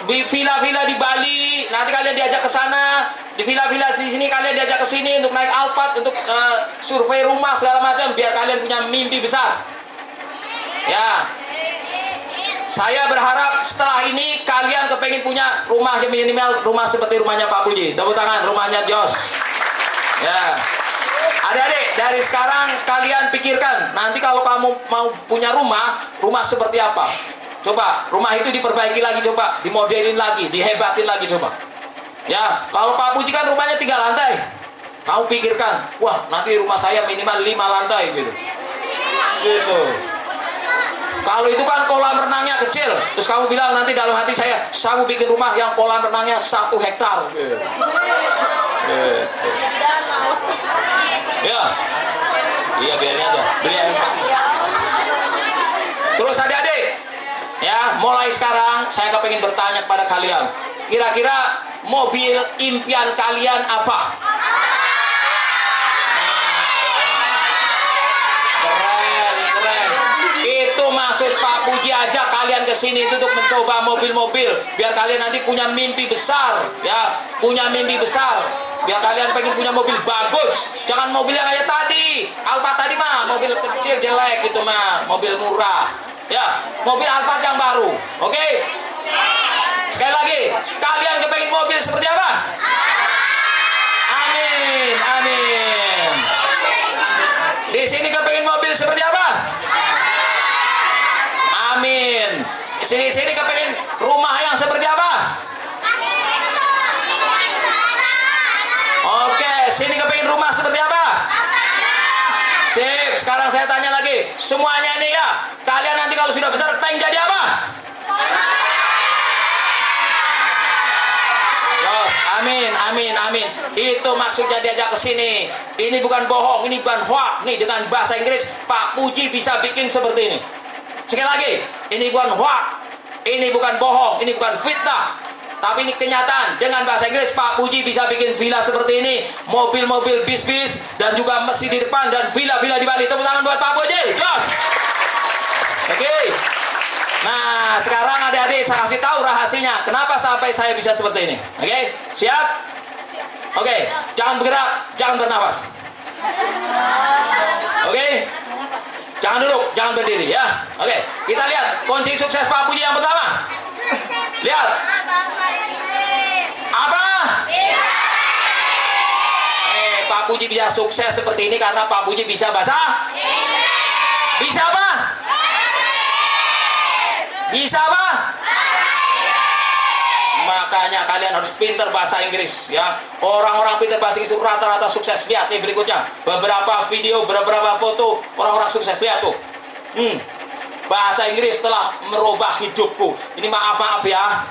di villa-villa di Bali, nanti kalian diajak ke sana. Di villa-villa di sini kalian diajak ke sini untuk naik Alphard, untuk survei rumah segala macam, biar kalian punya mimpi besar. Ya. Saya berharap setelah ini kalian kepengen punya rumah minimal rumah seperti rumahnya Pak Puji. Tepuk tangan rumahnya Josh. Ya. Adik-adik, dari sekarang kalian pikirkan nanti kalau kamu mau punya rumah seperti apa? Coba rumah itu diperbaiki lagi, coba dimodelin lagi, dihebatin lagi, coba. Ya, kalau Pak Puji kan rumahnya 3 lantai. Kamu pikirkan, wah nanti rumah saya minimal 5 lantai gitu. Gitu. Kalau itu kan kolam renangnya kecil, terus kamu bilang nanti dalam hati saya bikin rumah yang kolam renangnya 1 hektar. Gitu. Gitu. Ya, iya biarin aja. Beli air. Terus sekarang saya kepengen bertanya kepada kalian. Kira-kira mobil impian kalian apa? Keren, keren. Itu maksud Pak Puji ajak kalian ke sini itu untuk mencoba mobil-mobil biar kalian nanti punya mimpi besar, ya, punya mimpi besar. Biar kalian pengen punya mobil bagus, jangan mobil yang kayak tadi. Alphard tadi mah mobil kecil jelek gitu mah, mobil murah. Ya, mobil Alphard yang baru. Oke? Sekali lagi, kalian kepengen mobil seperti apa? Amin, amin. Di sini kepengen mobil seperti apa? Amin. Sini kepengen rumah yang seperti apa? Oke, sini kepengen rumah seperti apa? Sip, sekarang saya tanya lagi. Semuanya nih ya, kalian nanti kalau sudah besar pengen jadi apa? Yes, amin, amin, amin. Itu maksudnya diajak ke sini. Ini bukan bohong, ini bukan hoax. Nih dengan bahasa Inggris, Pak Puji bisa bikin seperti ini. Sekali lagi, ini bukan hoax, ini bukan bohong, ini bukan fitnah. Tapi ini kenyataan. Dengan bahasa Inggris, Pak Puji bisa bikin villa seperti ini, mobil-mobil bis-bis, dan juga masjid di depan, dan villa-villa di Bali. Tepuk tangan buat Pak Puji. Jos. Oke. Nah, sekarang adik-adik saya kasih tahu rahasianya. Kenapa sampai saya bisa seperti ini? Oke, siap? Oke, jangan bergerak, jangan bernapas. Oke, jangan duduk, jangan berdiri ya. Oke, kita lihat kunci sukses Pak Puji yang pertama. Lihat. Apa? Pak Puji bisa sukses seperti ini karena Pak Puji bisa bahasa? Bisa apa? Bisa apa? Makanya kalian harus pintar bahasa Inggris ya. Orang-orang pintar bahasa Inggris rata-rata sukses. Lihat nih berikutnya. Beberapa video, beberapa foto orang-orang sukses. Lihat tuh. Bahasa Inggris telah merubah hidupku. Ini maaf ya.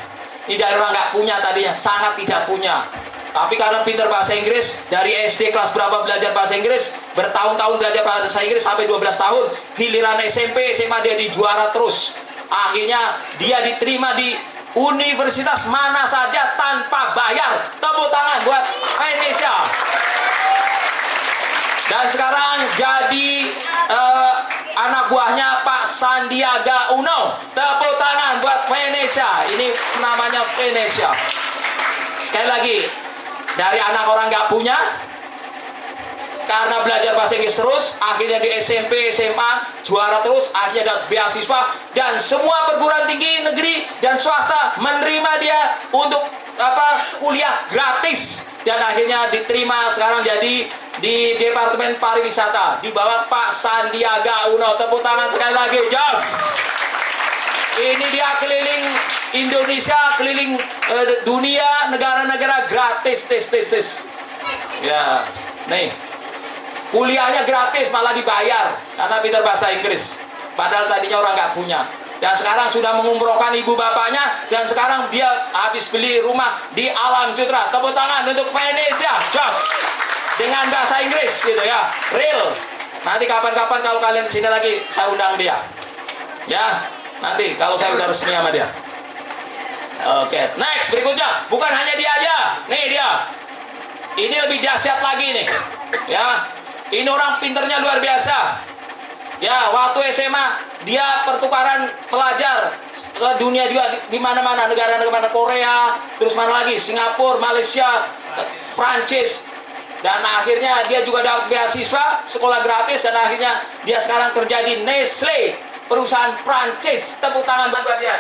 Ini dari orang nggak punya tadinya, sangat tidak punya. Tapi karena pintar bahasa Inggris, dari SD kelas berapa belajar bahasa Inggris, bertahun-tahun belajar bahasa Inggris sampai 12 tahun, giliran SMP, SMA dia dijuara terus. Akhirnya dia diterima di universitas mana saja tanpa bayar. Tepuk tangan buat Indonesia. Dan sekarang jadi anak buahnya Pak Sandiaga Uno. Tepuk tangan buat Indonesia. Ini namanya Indonesia. Sekali lagi, dari anak orang nggak punya, karena belajar bahasa Inggris terus, akhirnya di SMP, SMA juara terus, akhirnya dapat beasiswa, dan semua perguruan tinggi negeri dan swasta menerima dia untuk kuliah gratis, dan akhirnya diterima sekarang jadi di Departemen Pariwisata di bawah Pak Sandiaga Uno. Tepuk tangan sekali lagi, Jos. Ini dia keliling Indonesia, keliling dunia, negara-negara gratis, tes. Ya, nih. Kuliahnya gratis, malah dibayar karena pintar bahasa Inggris. Padahal tadinya orang nggak punya. Dan sekarang sudah mengumrohkan ibu bapaknya, dan sekarang dia habis beli rumah di Alam Sutra. Tepuk tangan untuk Indonesia, Jos. Dengan bahasa Inggris gitu ya, real. Nanti kapan-kapan kalau kalian kesini lagi, saya undang dia. Ya, nanti kalau saya udah resmi sama dia. Oke, next berikutnya. Bukan hanya dia aja, nih dia. Ini lebih dahsyat lagi nih. Ya, ini orang pinternya luar biasa. Ya, waktu SMA dia pertukaran pelajar ke dunia juga di mana-mana, negara-negara Korea, terus mana lagi, Singapura, Malaysia, Prancis. Dan akhirnya dia juga dapat beasiswa, sekolah gratis, dan akhirnya dia sekarang kerja di Nestle, perusahaan Prancis. Tepuk tangan buat dia.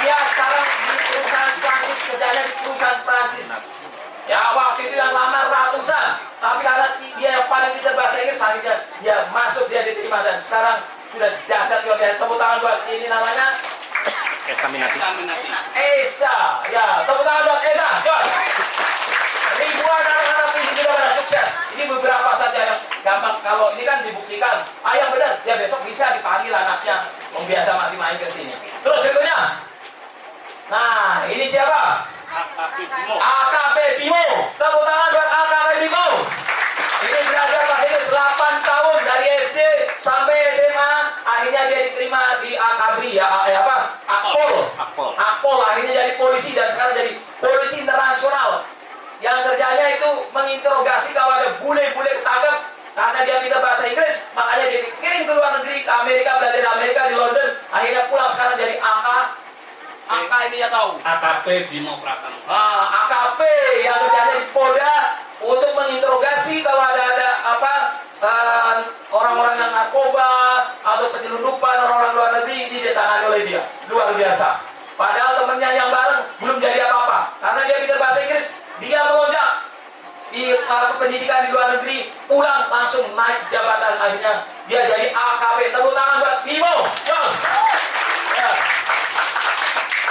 Dia sekarang di perusahaan Prancis, kerjanya di perusahaan Prancis. Ya, waktu itu yang lama ratusan, tapi karena dia yang paling pintar bahasa Inggris, akhirnya dia masuk, dia diterima, dan sekarang sudah dahsyat luar biasa. Tepuk tangan buat ini namanya Esa Minati. Esa, ya, tepuk tangan buat Esa. Jos. Ribuan anak-anak ini sudah pada sukses. Ini beberapa saja yang gampang. Kalau ini kan dibuktikan, yang benar, ya besok bisa dipanggil anaknya. Biasa masih main ke sini. Terus berikutnya. Nah, ini siapa? AKP Bimo. Tepuk tangan buat AKP Bimo. Ini belajar bahasa Inggris 8 tahun dari SD sampai SMA. Akhirnya dia diterima di AKBRI ya, tahu? AKP Bimo Pratama. AKP yang kerjanya di Polda untuk menginterogasi kalau ada orang-orang yang narkoba atau penyelundupan orang-orang luar negeri, ini ditangani oleh dia. Luar biasa. Padahal temennya yang bareng belum jadi apa-apa karena dia pintar bahasa Inggris, dia melonjak di pendidikan di luar negeri, pulang langsung naik jabatan, akhirnya dia jadi AKP. Tepuk tangan buat Bimo. Yes. Ya.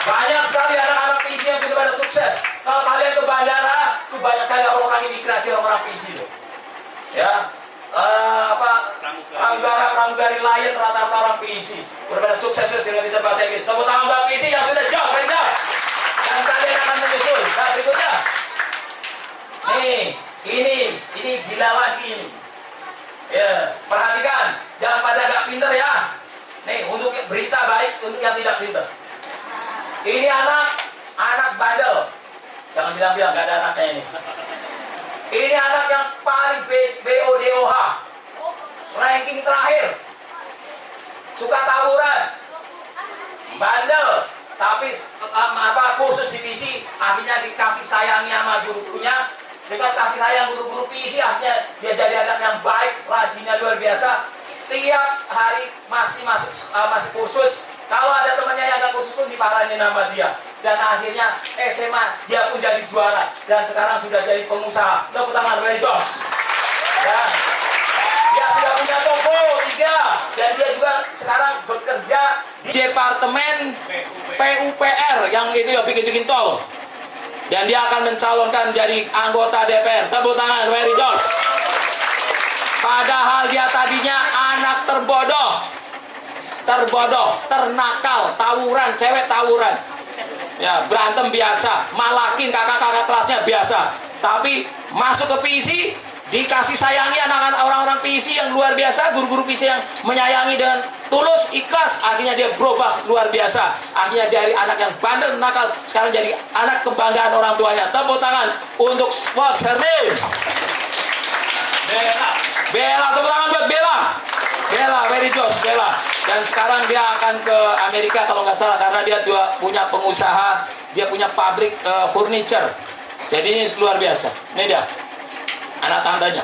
Banyak sekali anak-anak PISI yang sudah pada sukses. Kalau kalian ke bandara, itu banyak sekali orang-orang imigrasi, orang-orang PISI itu. Ya, pramugari lain rata-rata orang PISI. Udah pada sukses dengan pintar bahasa Inggris. Tepuk tangan buat PISI yang sudah jauh, dan kalian akan menyusul. Nah, berikutnya. Nih, ini gila lagi ini. Ya, perhatikan, jangan pada gak pinter ya. Nih, untuk berita baik untuk yang tidak pinter. Ini anak bandel. Jangan bilang-bilang gak ada anaknya ini. Ini anak yang paling BODOH. Ranking terakhir. Suka tawuran. Bandel. Tapi khusus di PISI akhirnya dikasih sayangi sama guru-gurunya. Dengan kasih sayang guru-guru PISI akhirnya dia jadi anak yang baik, rajinnya luar biasa. Tiap hari masih kursus. Kalau ada temannya yang gak kursus pun diparahin nama dia. Dan akhirnya SMA dia pun jadi juara. Dan sekarang sudah jadi pengusaha. Tepuk tangan dari Jos. Ya. Dia sudah punya toko 3. Dan dia juga sekarang bekerja di Departemen PUPR yang itu ya bikin-bikin tol. Dan dia akan mencalonkan jadi anggota DPR. Tepuk tangan Wery Jos. Padahal dia tadinya anak terbodoh, ternakal, tawuran, cewek tawuran. Ya, berantem biasa, malakin kakak-kakak kelasnya biasa. Tapi masuk ke PISI, dikasih sayangi anak-anak orang-orang PISI yang luar biasa, guru-guru PISI yang menyayangi dengan tulus, ikhlas. Akhirnya dia berubah luar biasa. Akhirnya dari anak yang bandel, nakal, sekarang jadi anak kebanggaan orang tuanya. Tepuk tangan untuk what's her name? Bella, tepuk tangan buat Bella. Wery Jos, Bella. Dan sekarang dia akan ke Amerika kalau nggak salah karena dia juga punya pengusaha, dia punya pabrik furniture. Jadi ini luar biasa. Ini dia, anak tantenya.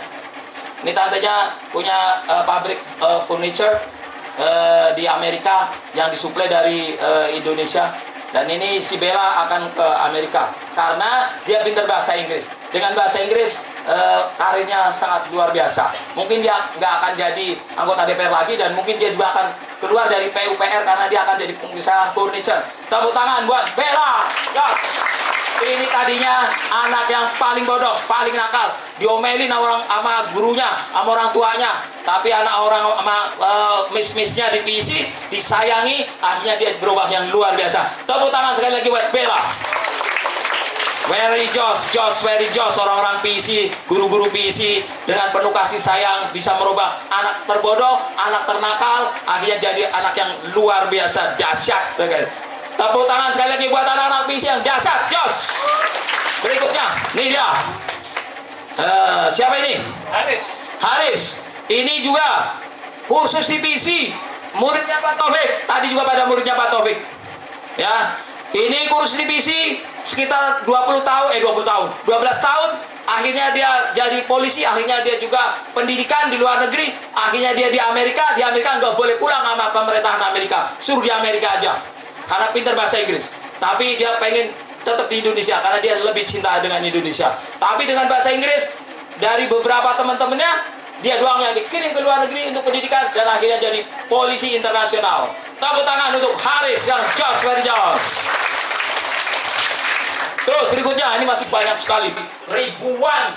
Ini tantenya punya pabrik furniture di Amerika yang disuplai dari Indonesia. Dan ini si Bella akan ke Amerika karena dia pintar bahasa Inggris. Dengan bahasa Inggris karirnya sangat luar biasa. Mungkin dia nggak akan jadi anggota DPR lagi dan mungkin dia juga akan keluar dari PUPR karena dia akan jadi pengusaha furniture. Tepuk tangan buat Bella. Yes. Ini tadinya anak yang paling bodoh, paling nakal, diomelin sama gurunya, sama orang tuanya. Tapi anak orang sama miss-missnya di PISI disayangi, akhirnya dia berubah yang luar biasa. Tepuk tangan sekali lagi buat Bella. Wery Jos, Wery Jos, orang-orang PISI, guru-guru PISI dengan penuh kasih sayang bisa merubah anak terbodoh, anak ternakal, akhirnya jadi anak yang luar biasa, dahsyat. Tepuk tangan sekali lagi buat anak-anak PISI yang dahsyat, Jos. Berikutnya, nih dia. Siapa ini? Haris. Ini juga kursus di PISI, muridnya Pak Taufik. Tadi juga pada muridnya Pak Taufik. Ya, ini kursus di PISI sekitar 12 tahun. Akhirnya dia jadi polisi, akhirnya dia juga pendidikan di luar negeri. Akhirnya dia di Amerika nggak boleh pulang sama pemerintahan Amerika, suruh di Amerika aja. Karena pintar bahasa Inggris. Tapi dia pengen tetap di Indonesia karena dia lebih cinta dengan Indonesia. Tapi dengan bahasa Inggris, dari beberapa teman-temannya, dia doang yang dikirim ke luar negeri untuk pendidikan dan akhirnya jadi polisi internasional. Tepuk tangan untuk Haris yang Jos, Wery Jos. Terus berikutnya, ini masih banyak sekali, ribuan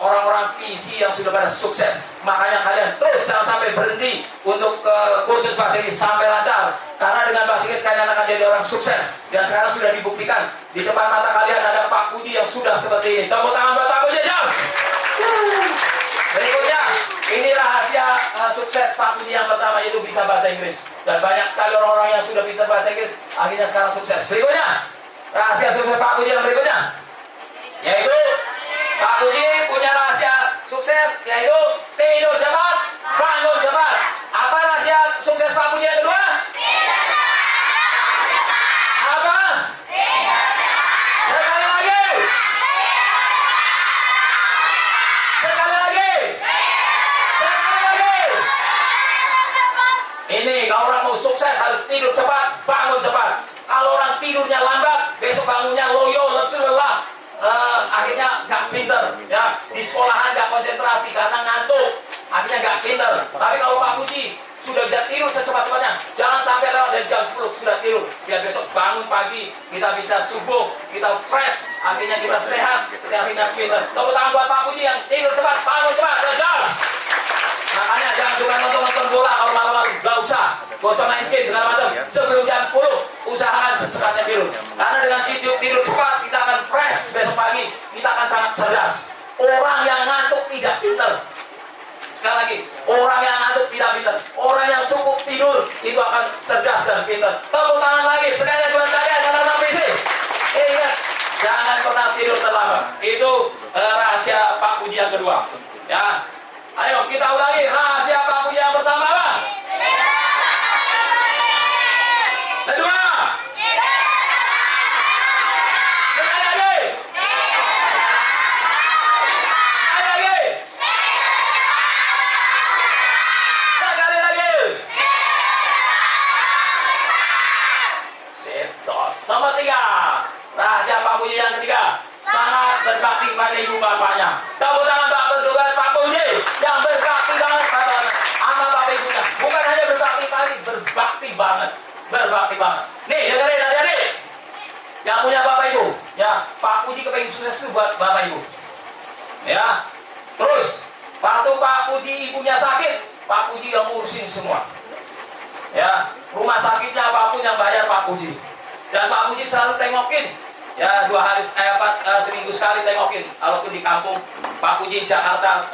orang-orang PISI yang sudah pada sukses. Makanya kalian terus jangan sampai berhenti untuk kursus bahasa Inggris sampai lancar. Karena dengan bahasa Inggris kalian akan jadi orang sukses. Dan sekarang sudah dibuktikan. Di depan mata kalian ada Pak Budi yang sudah seperti ini. Tepuk tangan buat Pak Budi, Jos. Berikutnya, ini rahasia sukses Pak Budi yang pertama, yaitu bisa bahasa Inggris. Dan banyak sekali orang-orang yang sudah pintar bahasa Inggris akhirnya sekarang sukses. Berikutnya, rahasia sukses Pak Budi yang berikutnya, yaitu Pak Budi punya rahasia sukses, yaitu tidur cepat, bangun cepat. Apa rahasia sukses Pak Budi yang kedua? Apa? harus tidur cepat, bangun cepat. Kalau orang tidurnya lambat, besok bangunnya loyo, lesu, lelah. Akhirnya gak pinter, ya. Di sekolahan gak konsentrasi karena ngantuk, akhirnya gak pinter. Tapi kalau Pak Puji sudah bisa tidur secepat-cepatnya, jangan sampai lewat dari jam 10 sudah tidur, biar besok bangun pagi kita bisa subuh, kita fresh, akhirnya kita sehat, setiap hari pinter. Tepuk tangan buat Pak Puji yang tidur cepat, bangun cepat, jelas. Makanya jangan cuma nonton bola kalau malam-malam, gak usah main game segala macam. Sebelum jam 10 usahakan secepatnya tidur, karena dengan tidur cepat kita akan fresh besok pagi, kita akan sangat cerdas. Orang yang ngantuk tidak pinter. Sekali lagi, orang yang ngantuk tidak pinter. Orang yang cukup tidur itu akan cerdas dan pinter. Tepuk tangan lagi sekali lagi buat saya dan anak visi. Ingat, jangan pernah tidur terlambat. Itu rahasia Pak Puji yang kedua. Ya, ayo kita ulangi rahasia Pak Puji yang pertama apa? Kedua. Sekali lagi. Nomor 3, rahasia Pak Puji yang ketiga, sangat berbakti pada ibu bapaknya. Tepuk tangan Pak Berduga Pak Puji yang berbakti banget pada sama bapak ibunya. Bukan hanya berbakti tapi berbakti banget, Nih dengerin adik-adik, yang punya bapak ibu, ya Pak Puji kepengen sukses tuh buat bapak ibu. Ya, terus waktu Pak Puji ibunya sakit, Pak Puji yang ngurusin semua. Ya, rumah sakitnya apapun yang bayar Pak Puji. Dan Pak Puji selalu tengokin, ya 2 hari, seminggu sekali tengokin. Walaupun di kampung, Pak Puji Jakarta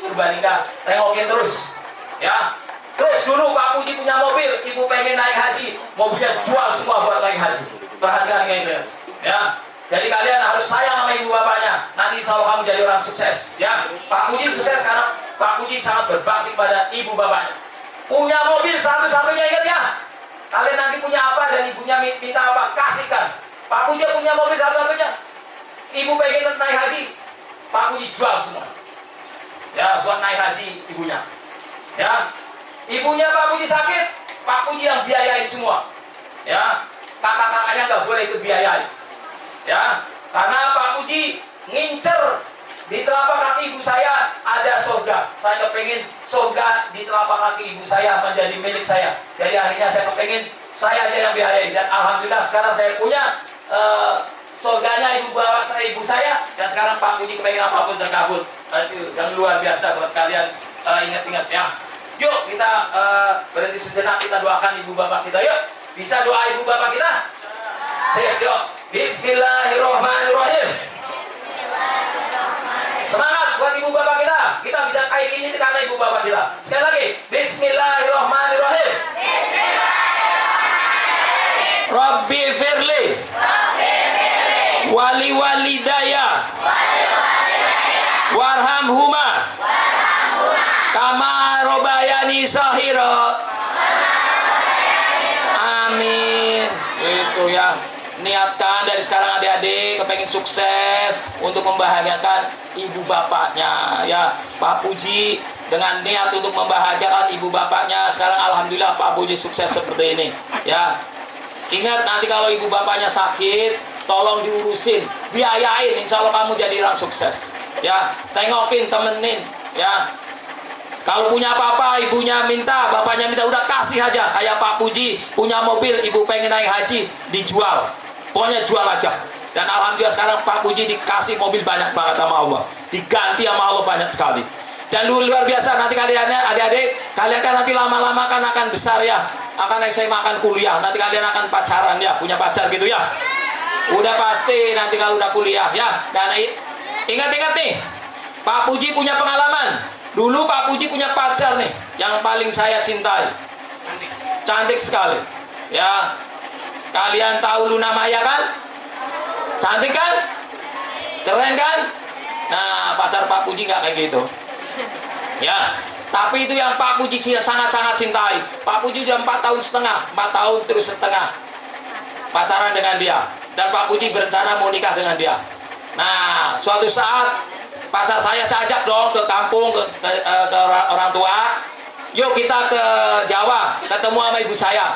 Purbalingga, tengokin terus. Ya, terus dulu Pak Puji punya mobil, ibu pengen naik haji, mobilnya jual semua buat naik haji. Perhatikan ini, ya. Jadi kalian harus sayang sama ibu bapaknya. Nanti insya Allah kamu jadi orang sukses. Ya, Pak Puji sukses karena Pak Puji sangat berbakti pada ibu bapaknya. Punya mobil satu-satunya, ingat ya. Kalian nanti punya apa dan ibunya minta apa, kasihkan. Pak Puji punya mobil satu-satunya. Ibu pengen naik haji, Pak Puji jual semua. Ya, buat naik haji ibunya. Ya, ibunya Pak Puji sakit, Pak Puji yang biayain semua. Ya, kakak-kakaknya nggak boleh ikut biayain. Ya, karena Pak Puji ngincer di telapak kaki ibu saya ada surga. Saya kepengen surga di telapak kaki ibu saya menjadi milik saya. Jadi akhirnya saya kepengen saya aja yang biayain. Dan alhamdulillah sekarang saya punya surganya ibu saya. Dan sekarang Pak Puji kepengen apapun terkabul. Itu yang luar biasa buat kalian. Ingat-ingat ya. Yuk kita berhenti sejenak, kita doakan ibu bapak kita. Yuk, bisa doa ibu bapak kita? Siap, yuk. Bismillahirrahmanirrahim. Semangat buat ibu bapak kita. Kita bisa kayak gini karena ibu bapak kita. Sekali lagi, Bismillahirrahmanirrahim. Rabbi firli wali walidaya warhamhuma kama robayani sahira. Amin. Itu ya. Niatkan dari sekarang adik-adik kepengen sukses untuk membahagiakan ibu bapaknya. Ya, Pak Puji dengan niat untuk membahagiakan ibu bapaknya. Sekarang alhamdulillah Pak Puji sukses seperti ini. Ya, ingat nanti kalau ibu bapaknya sakit, tolong diurusin, biayain. Insya Allah kamu jadi orang sukses. Ya, tengokin, temenin. Ya, kalau punya apa-apa, ibunya minta, bapaknya minta, udah kasih aja. Kayak Pak Puji punya mobil, ibu pengen naik haji, dijual. Pokoknya jual aja. Dan alhamdulillah sekarang Pak Puji dikasih mobil banyak banget sama Allah. Diganti sama Allah banyak sekali. Dan luar biasa nanti kalian adik-adik, kalian kan nanti lama-lama kan akan besar ya. Akan SMA, akan kuliah. Nanti kalian akan pacaran ya, punya pacar gitu ya. Udah pasti nanti kalau udah kuliah ya. Dan ingat-ingat nih, Pak Puji punya pengalaman. Dulu Pak Puji punya pacar nih, yang paling saya cintai. Cantik sekali. Ya. Kalian tahu Luna Maya kan? Cantik kan? Keren kan? Nah, pacar Pak Puji nggak kayak gitu. Ya, tapi itu yang Pak Puji sangat-sangat cintai. Pak Puji udah 4 tahun setengah, 4 tahun terus setengah pacaran dengan dia. Dan Pak Puji berencana mau nikah dengan dia. Nah, suatu saat pacar saya ajak dong ke kampung, ke orang tua. Yuk kita ke Jawa, ketemu sama ibu saya.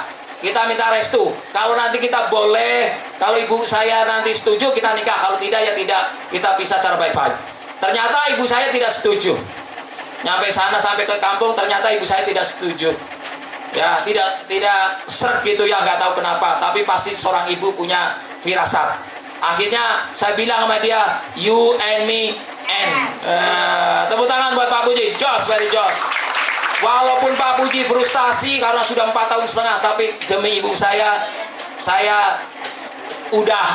Kita minta restu. Kalau nanti kita boleh, kalau ibu saya nanti setuju, kita nikah. Kalau tidak, ya tidak. Kita pisah secara baik-baik. Ternyata ibu saya tidak setuju. Nyampe sana, sampai ke kampung, ternyata ibu saya tidak setuju. Ya, tidak seret gitu ya, nggak tahu kenapa. Tapi pasti seorang ibu punya firasat. Akhirnya saya bilang sama dia, you and me and. Tepuk tangan buat Pak Puji. Jos, very jos. Walaupun Pak Puji frustasi karena sudah 4 tahun setengah, tapi demi ibu saya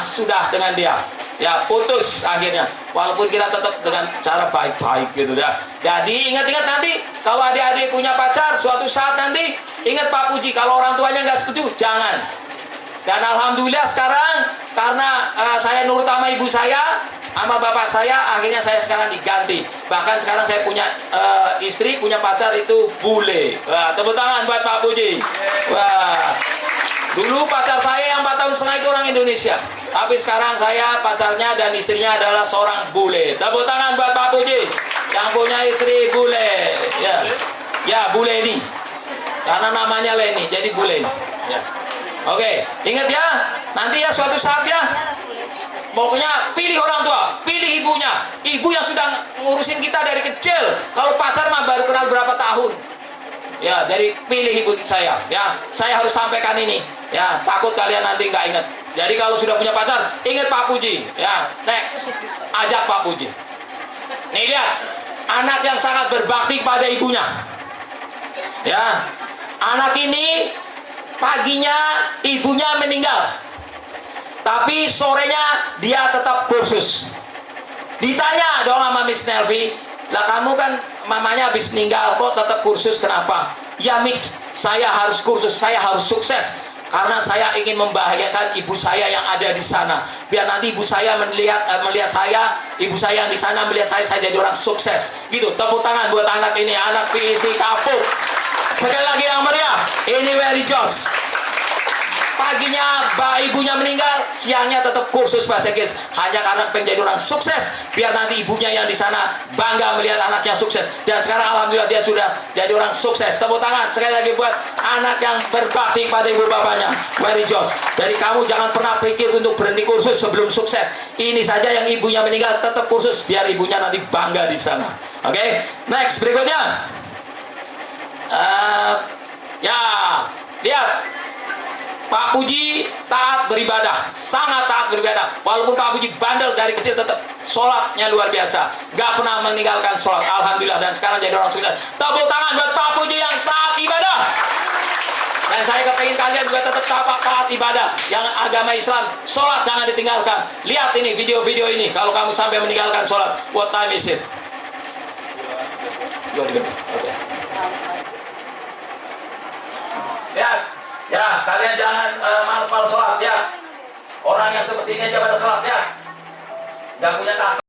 sudah dengan dia. Ya, putus akhirnya. Walaupun kita tetap dengan cara baik-baik gitu ya. Jadi ingat-ingat nanti kalau adik-adik punya pacar, suatu saat nanti ingat Pak Puji, kalau orang tuanya nggak setuju, jangan. Dan alhamdulillah sekarang karena saya nurut sama ibu saya, sama bapak saya, akhirnya saya sekarang diganti. Bahkan sekarang saya punya istri, punya pacar itu bule. Wah, tepuk tangan buat Pak Puji. Wah. Dulu pacar saya yang 4 tahun setengah itu orang Indonesia. Tapi sekarang saya pacarnya dan istrinya adalah seorang bule. Tepuk tangan buat Pak Puji yang punya istri bule. Ya, ya bule ini. Karena namanya Leni, jadi bule. Ya. Oke, ingat ya. Nanti ya suatu saat ya. Pokoknya pilih orang tua, pilih ibunya. Ibu yang sudah ngurusin kita dari kecil. Kalau pacar mah baru kenal berapa tahun. Ya, jadi pilih ibu saya. Ya, saya harus sampaikan ini. Ya, takut kalian nanti nggak ingat. Jadi kalau sudah punya pacar, ingat Pak Puji. Ya, next, ajak Pak Puji. Nih lihat, anak yang sangat berbakti pada ibunya. Ya, anak ini paginya ibunya meninggal. Tapi sorenya dia tetap kursus. Ditanya dong sama Miss Nelvi, lah kamu kan mamanya habis meninggal kok tetap kursus, kenapa? Ya Miss, saya harus kursus, saya harus sukses. Karena saya ingin membahagiakan ibu saya yang ada di sana. Biar nanti ibu saya melihat saya, ibu saya yang di sana melihat saya jadi orang sukses. Gitu, tepuk tangan buat anak ini, anak PIC Kapuk. Sekali lagi yang meriah, ini very jos. Paginya ibunya meninggal, siangnya tetap kursus bahasa Inggris. Hanya karena pengen jadi orang sukses, biar nanti ibunya yang di sana bangga melihat anaknya sukses. Dan sekarang alhamdulillah dia sudah jadi orang sukses. Tepuk tangan sekali lagi buat anak yang berbakti pada ibu bapaknya. Very jos. Jadi kamu jangan pernah pikir untuk berhenti kursus sebelum sukses. Ini saja yang ibunya meninggal tetap kursus, biar ibunya nanti bangga di sana. Oke, next berikutnya. Ya, lihat. Pak Puji taat beribadah, sangat taat beribadah. Walaupun Pak Puji bandel dari kecil, tetap sholatnya luar biasa. Gak pernah meninggalkan sholat, alhamdulillah. Dan sekarang jadi orang sukses. Tepuk tangan buat Pak Puji yang taat ibadah. Dan saya kepingin kalian juga tetap taat ibadah. Yang agama Islam, sholat jangan ditinggalkan. Lihat ini, video-video ini. Kalau kamu sampai meninggalkan sholat, what time is it? Okay. Lihat. Ya, kalian jangan malas-malas sholat ya. Orang yang seperti ini aja pada sholat ya. Gak punya takut.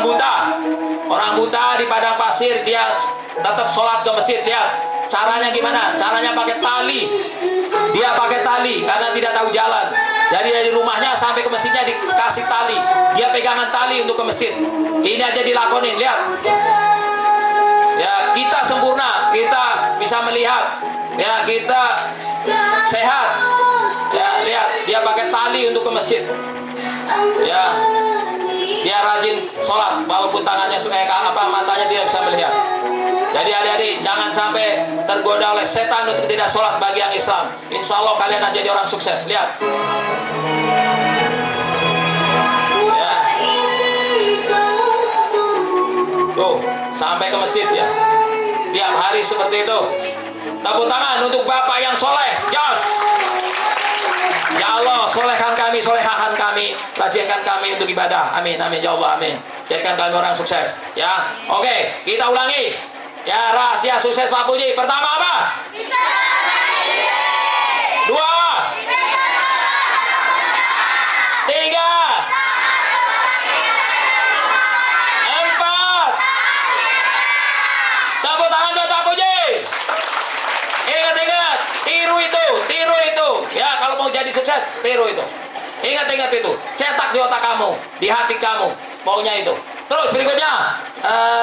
Orang buta di padang pasir dia tetap sholat ke masjid. Lihat caranya gimana? Caranya pakai tali. Dia pakai tali karena tidak tahu jalan. Jadi dari rumahnya sampai ke masjidnya dikasih tali. Dia pegangan tali untuk ke masjid. Ini aja dilakonin. Lihat. Ya, kita sempurna, kita bisa melihat. Ya, kita sehat. Ya, lihat dia pakai tali untuk ke masjid. Ya. Dia rajin sholat walaupun tangannya matanya tidak bisa melihat. Jadi adik-adik jangan sampai tergoda oleh setan untuk tidak sholat bagi yang Islam. Insya Allah kalian akan jadi orang sukses. Lihat. Ya. Tuh sampai ke masjid ya. Tiap hari seperti itu. Tepuk tangan untuk Bapak yang soleh. Jos. Ya Allah, solehkan kami, solehakan kami, rajinkan kami untuk ibadah. Amin, amin, ya Allah, amin. Jadikan kami orang sukses. Ya, oke, kita ulangi. Ya, rahasia sukses Pak Puji. Pertama apa? Dua. Tiga. Empat. Tepuk tangan buat Pak Puji. Ingat-ingat, tiru itu. Ya, kalau mau jadi sukses, tiru itu. Ingat-ingat itu. Cetak di otak kamu, di hati kamu. Maunya itu. Terus berikutnya,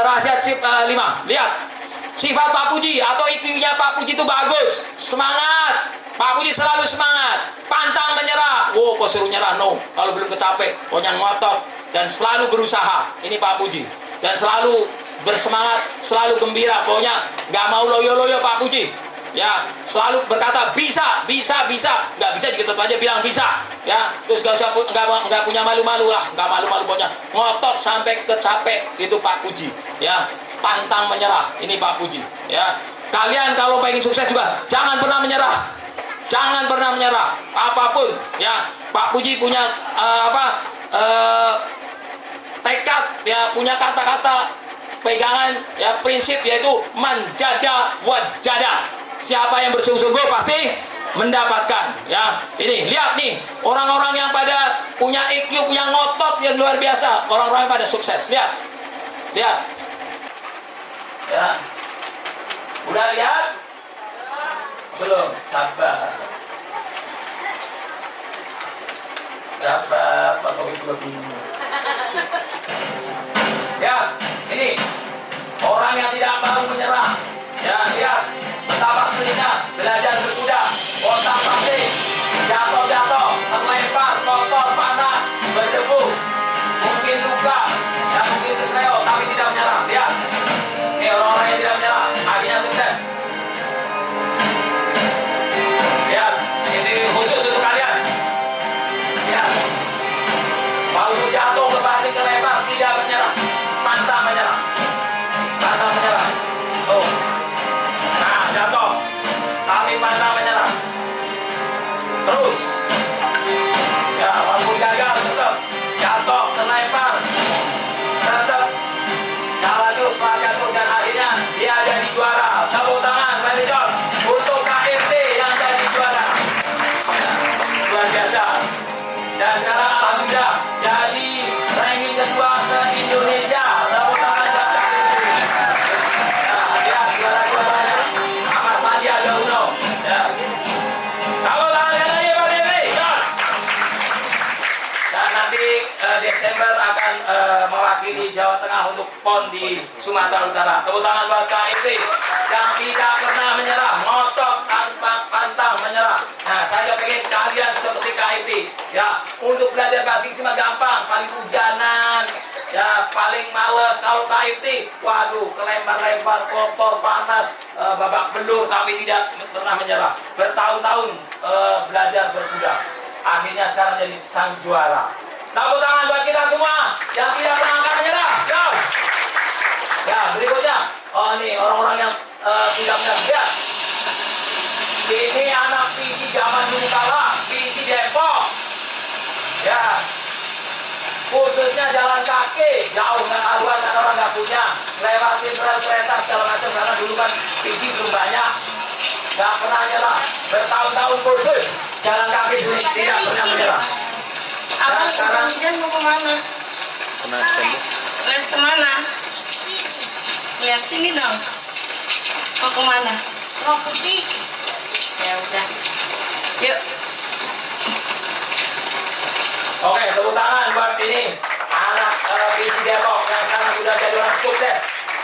rahasia chip 5. Lihat. Sifat Pak Puji atau IQ-nya Pak Puji itu bagus. Semangat. Pak Puji selalu semangat. Pantang menyerah. Oh, kok suruh nyerah? No. Kalau belum kecapek, pokoknya ngotot. Dan selalu berusaha. Ini Pak Puji. Dan selalu bersemangat, selalu gembira. Pokoknya nggak mau loyo-loyo Pak Puji. Ya, selalu berkata bisa. Nggak bisa gitu aja bilang bisa. Ya, terus nggak punya malu-malu lah, nggak malu-malu pokoknya. Ngotot sampai kecapek itu Pak Puji. Ya, pantang menyerah. Ini Pak Puji. Ya, kalian kalau pengen sukses juga jangan pernah menyerah. Jangan pernah menyerah. Apapun. Ya, Pak Puji punya tekad. Ya, punya kata-kata pegangan. Ya, prinsip yaitu manjada wajada. Siapa yang bersungguh-sungguh pasti mendapatkan. Ya, ini lihat nih orang-orang yang pada punya IQ, punya ngotot yang luar biasa, orang-orang yang pada sukses. Lihat. Ya, udah lihat? Belum? Sabar, Pak Kowi juga bingung. Ya, ini orang yang tidak mau menyerah. Ya, lihat betapa sulitnya belajar berkuda. Otak pasti jatuh, terlempar, kotor, panas, berdebu, mungkin luka, dan mungkin kesleo, tapi tidak menyerah. Lihat, ini orang-orang yang tidak menyerah, akhirnya sukses. Lihat, ini khusus untuk kalian. Lihat, walaupun jatuh, berbanding, kelempar, tidak menyerah, pantang menyerah. Oh. Jatuh, tapi pantang menyerah. Terus, ya walaupun gagal tetap jatuh, terlempar, tetap jalan terus, jatuh dan akhirnya dia jadi juara. Tepuk tangan, Mary Jos, untuk KRT yang jadi juara. Ya, luar biasa. Dan sekarang alhamdulillah jadi ranking kedua se-Indonesia. Tepuk tangan buat KRT. Ya, juara-juaranya. Sandiaga Uno. Ya. Kalau tangan lagi Pak Dewi, Jos. Dan nanti Desember akan mewakili Jawa Tengah untuk PON di Sumatera Utara. Tepuk tangan buat KRT yang tidak pernah menyerah, ngotot, pantang menyerah. Nah, saya pengen kalian seperti KRT. Ya, untuk belajar bahasa Inggris mah gampang, paling hujanan. Ya, paling males. Kalau KRT, waduh, kelempar-lempar, kotor, panas, babak belur, tapi tidak pernah menyerah. Bertahun-tahun belajar berkuda. Akhirnya sekarang jadi sang juara. Tepuk tangan buat kita semua yang tidak pernah akan menyerah. Yes. Ya, berikutnya. Oh, ini orang-orang yang tidak menyerah. Ini anak PC zaman dulu kala, PC Depok. Ya. Khususnya jalan kaki, jauh nggak karuan karena orang nggak punya, lewatin rel kereta segala macam karena dulu kan PC belum banyak, nggak pernah nyerah, bertahun-tahun kursus jalan kaki dulu tidak pernah menyerah. Dan sekarang mau kemana? Les kemana? Lihat sini dong. Mau kemana? Mau putih. Ya udah. Yuk. Oke, tepuk tangan buat ini anak PISI Depok yang sekarang sudah jadi orang sukses.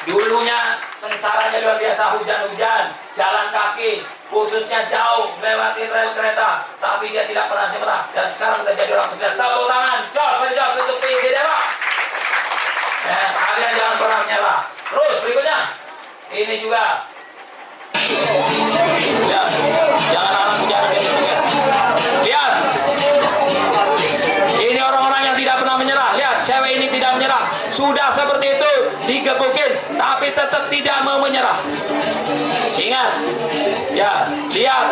Dulunya sengsaranya luar biasa, hujan-hujan, jalan kaki, khususnya jauh melewati rel kereta, tapi dia tidak pernah nyerah dan sekarang sudah jadi orang sukses. Tepuk tangan, Jos untuk PISI Depok. Ya, kalian jangan pernah menyerah. Terus berikutnya, ini juga. Ya, jangan anak bicara ini juga. Lihat, ini orang-orang yang tidak pernah menyerah. Lihat, cewek ini tidak menyerah. Sudah seperti itu, digebukin, tapi tetap tidak mau menyerah. Ingat, ya, lihat,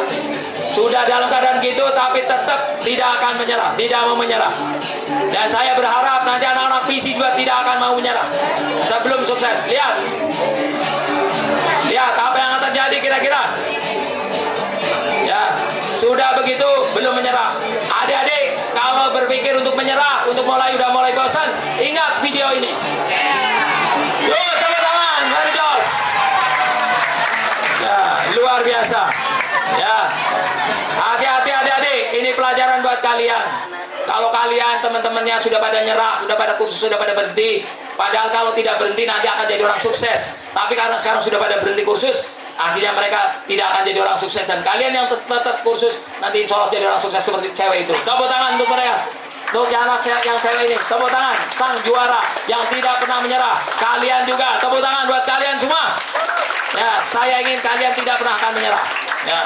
sudah dalam keadaan gitu, tapi tetap tidak akan menyerah, tidak mau menyerah. Dan saya berharap nanti anak-anak PISI juga tidak akan mau menyerah sebelum sukses. Lihat, lihat apa yang akan terjadi kira-kira. Ya, sudah begitu belum menyerah. Adik-adik, kalau berpikir untuk menyerah, untuk udah mulai bosan, ingat video ini. Yuk, tepuk tangan, very jos. Ya, luar biasa. Ya, hati-hati adik-adik, ini pelajaran buat kalian. Kalau kalian teman-temannya sudah pada nyerah, sudah pada kursus, sudah pada berhenti, padahal kalau tidak berhenti nanti akan jadi orang sukses. Tapi karena sekarang sudah pada berhenti kursus, akhirnya mereka tidak akan jadi orang sukses. Dan kalian yang tetap kursus, nanti insya Allah jadi orang sukses seperti cewek itu. Tepuk tangan untuk mereka. Untuk anak yang cewek ini, tepuk tangan. Sang juara yang tidak pernah menyerah. Kalian juga, tepuk tangan buat kalian semua. Ya, saya ingin kalian tidak pernah akan menyerah. Ya,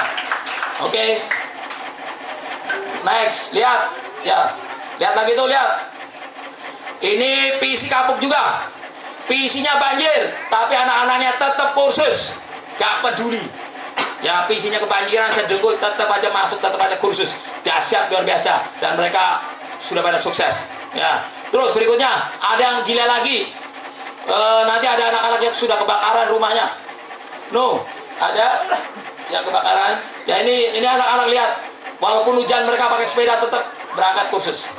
oke. Next, lihat. Ya, lihat lagi tuh, lihat. Ini PISI kapuk juga. PISI-nya banjir, tapi anak-anaknya tetap kursus. Gak peduli. Ya, PISI-nya kebanjiran, sedengkul, tetap aja masuk, tetap aja kursus. Dahsyat luar biasa. Dan mereka sudah pada sukses. Ya. Terus berikutnya, ada yang gila lagi. Nanti ada anak-anak yang sudah kebakaran rumahnya. No, ada yang kebakaran. Ya, ini anak-anak lihat. Walaupun hujan mereka pakai sepeda tetap berangkat kursus.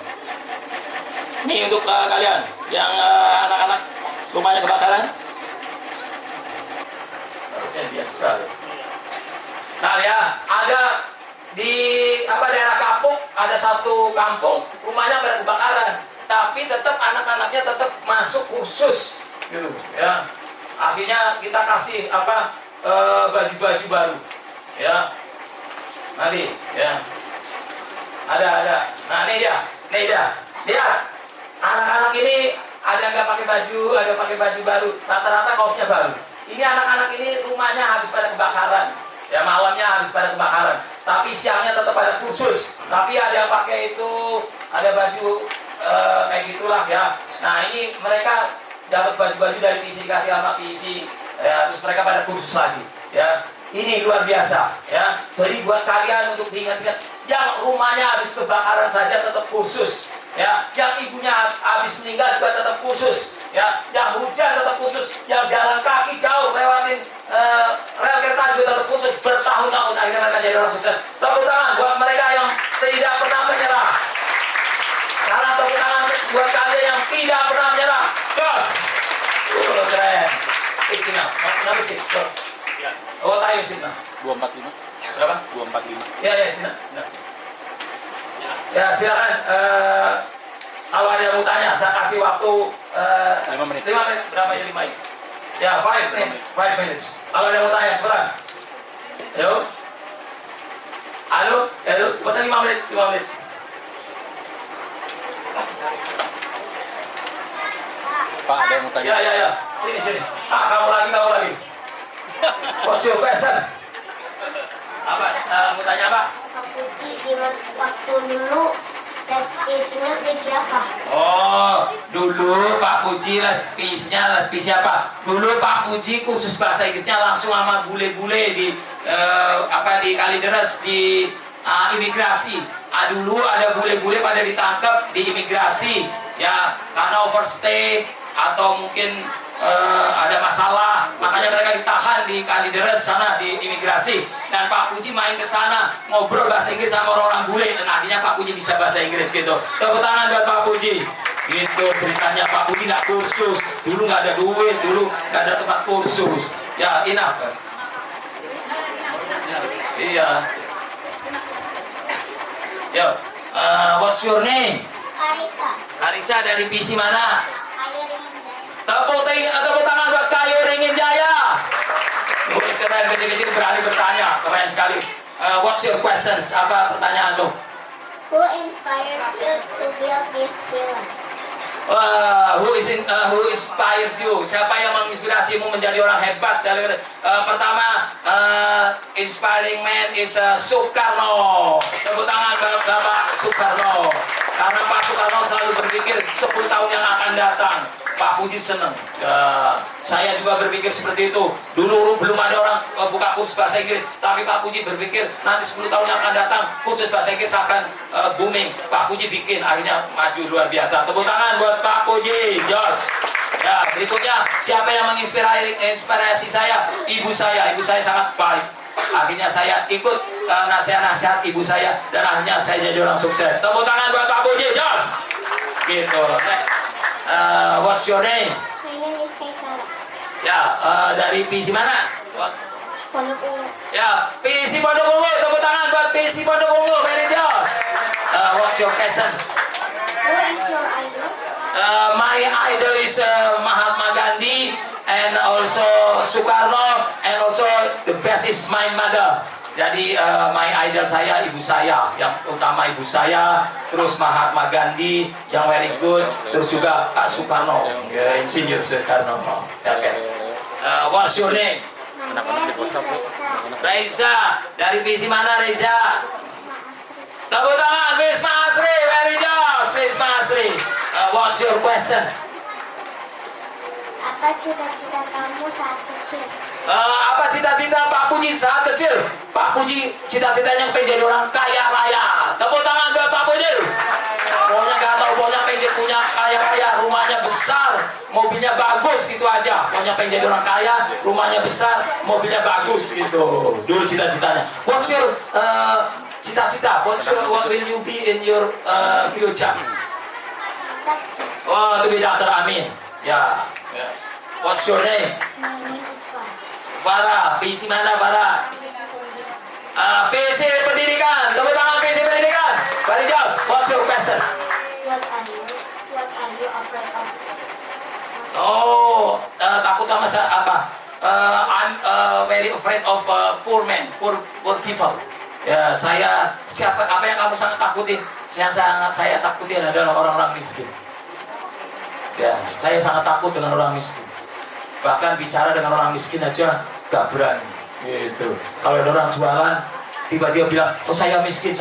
Ini untuk kalian yang anak-anak rumahnya kebakaran. Harusnya biasa. Nah ya, ada di daerah Kapuk ada satu kampung rumahnya pada kebakaran, tapi tetap anak-anaknya tetap masuk kursus. Gitu, ya. Akhirnya kita kasih baju-baju baru. Ya. Nanti, ya. Ada. Nah, ini dia. Lihat. Anak-anak ini ada nggak pakai baju, ada pakai baju baru. Rata-rata kaosnya baru. Ini anak-anak ini rumahnya habis pada kebakaran. Ya, malamnya habis pada kebakaran. Tapi siangnya tetap pada kursus. Tapi ada yang pakai itu, ada baju kayak gitulah ya. Nah, ini mereka dapat baju-baju dari PISI, dikasih sama PISI. Ya, terus mereka pada kursus lagi. Ya. Ini luar biasa, ya. Jadi buat kalian untuk diingat-ingat, yang rumahnya habis kebakaran saja tetap kursus, ya. Yang ibunya habis meninggal juga tetap kursus, ya. Yang hujan tetap kursus, yang jalan kaki jauh lewatin rel kereta juga tetap kursus bertahun-tahun, akhirnya mereka jadi orang sukses. Tepuk tangan buat mereka yang tidak pernah menyerah. Sekarang tepuk tangan buat kalian yang tidak pernah menyerah. Jos, keren. Istimewa, kenapa sih? Ya. Oh, tahu sih, nah. 245. Berapa? 245. Ya, sini. Ya, silakan. Kalau ada yang mau tanya, saya kasih waktu 5 menit. 5 menit. Berapa ya 5 menit? Ya, 5 minutes. Kalau ada yang mau tanya, cepetan. Halo, cepetan 5 menit. Pak, ada yang mau tanya? Ya. Sini. Kamu lagi. What's your question? Apa? Mau tanya apa? Pak Puji, gimana waktu dulu les PISI-nya les siapa? Oh, dulu Pak Puji les PISI apa? Dulu Pak Puji kursus bahasa Inggrisnya langsung sama bule-bule di di Kalideres di imigrasi. Dulu ada bule-bule pada ditangkap di imigrasi, ya, karena overstay atau mungkin ada masalah, makanya mereka ditahan di Kalideres sana di imigrasi. Dan Pak Puji main ke sana ngobrol bahasa Inggris sama orang-orang bule, dan akhirnya Pak Puji bisa bahasa Inggris gitu. Tepuk tangan buat Pak Puji. Itu ceritanya Pak Budi nggak kursus. Dulu nggak ada duit, dulu nggak ada tempat kursus. Ya, enough. Iya. Yo, what's your name? Arisa. Arisa dari PC mana? Ayo ringin jaya. Tepuk tangan buat Kayu Ringin Jaya. Keren, kecil-kecil berani bertanya, keren sekali. What's your questions? Apa pertanyaan tuh? Who inspires you to build this villa? Who inspires you? Siapa yang menginspirasimu menjadi orang hebat? Pertama, inspiring man is Soekarno. Tepuk tangan Bapak Soekarno. Karena Pak Soekarno selalu berpikir 10 tahun yang akan datang. Pak Puji senang. Saya juga berpikir seperti itu. Dulu belum ada orang buka kursus bahasa Inggris, tapi Pak Puji berpikir nanti 10 tahun yang akan datang kursus bahasa Inggris akan booming. Pak Puji bikin, akhirnya maju luar biasa. Tepuk tangan buat Pak Puji, Jos. Ya, berikutnya siapa yang menginspirasi saya? Ibu saya. Ibu saya sangat baik. Akhirnya saya ikut nasihat-nasihat ibu saya dan akhirnya saya jadi orang sukses. Tepuk tangan buat Pak Puji, Jos. Gitu. Next. What's your name? My name is Kaisara. Ya, dari PC mana? Pondok Ungu. Ya, PC Pondok Ungu. Tepuk tangan buat PC Pondok Ungu. Very good. What's your questions? Who is your idol? My idol is Mahatma Gandhi and also Soekarno and also the best is my mother. Jadi my idol saya ibu saya, yang utama ibu saya, terus Mahatma Gandhi yang very good, terus juga Pak Soekarno, Insinyur Soekarno. Okay. What's your name? Reza. Dari visi mana Reza? Tepuk tangan Wisma Asri, very good, Wisma Asri. What's your question? Apa cita-cita kamu saat kecil? Apa cita-cita Pak Puji saat kecil? Pak Puji cita-citanya pengen jadi orang kaya raya. Tepuk tangan buat Pak Puji. Pokoknya nggak tahu, pokoknya pengen punya kaya raya, rumahnya besar, mobilnya bagus, itu aja. Pokoknya pengen jadi orang kaya, rumahnya besar, mobilnya bagus gitu. Dulu cita-citanya. What's your cita-cita? What will you be in your future? Oh, itu dokter, amin. Ya. What's your name? My name is Farah. PC mana Farah? PC pendidikan. Tepuk tangan PC pendidikan. Very good. What's your question? What are you afraid of? Oh, takut sama apa? I'm very afraid of poor men, poor people. Ya, apa yang kamu sangat takutin? Yang sangat saya takutin adalah orang-orang miskin. Ya, saya sangat takut dengan orang miskin. Bahkan bicara dengan orang miskin aja gak berani. Gitu. Kalau ada orang jualan, tiba-tiba bilang, oh saya miskin.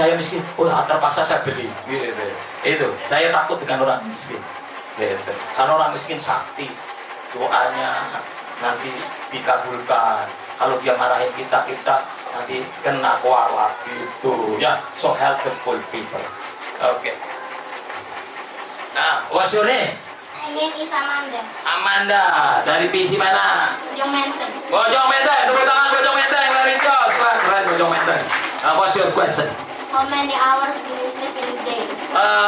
Oh terpaksa saya beli. Gitu. Itu, saya takut dengan orang miskin. Gitu. Karena orang miskin sakti, doanya nanti dikabulkan. Kalau dia marahin kita nanti kena kualat gitu. Ya, so helpful people. Oke. Nah, what's your name? My name is Amanda. Amanda, dari PC mana? Bojong Menteng. Bojong Menteng, tepuk tangan Bojong Menteng, very good. Keren Bojong Menteng. What's your question? How many hours do you sleep in a day?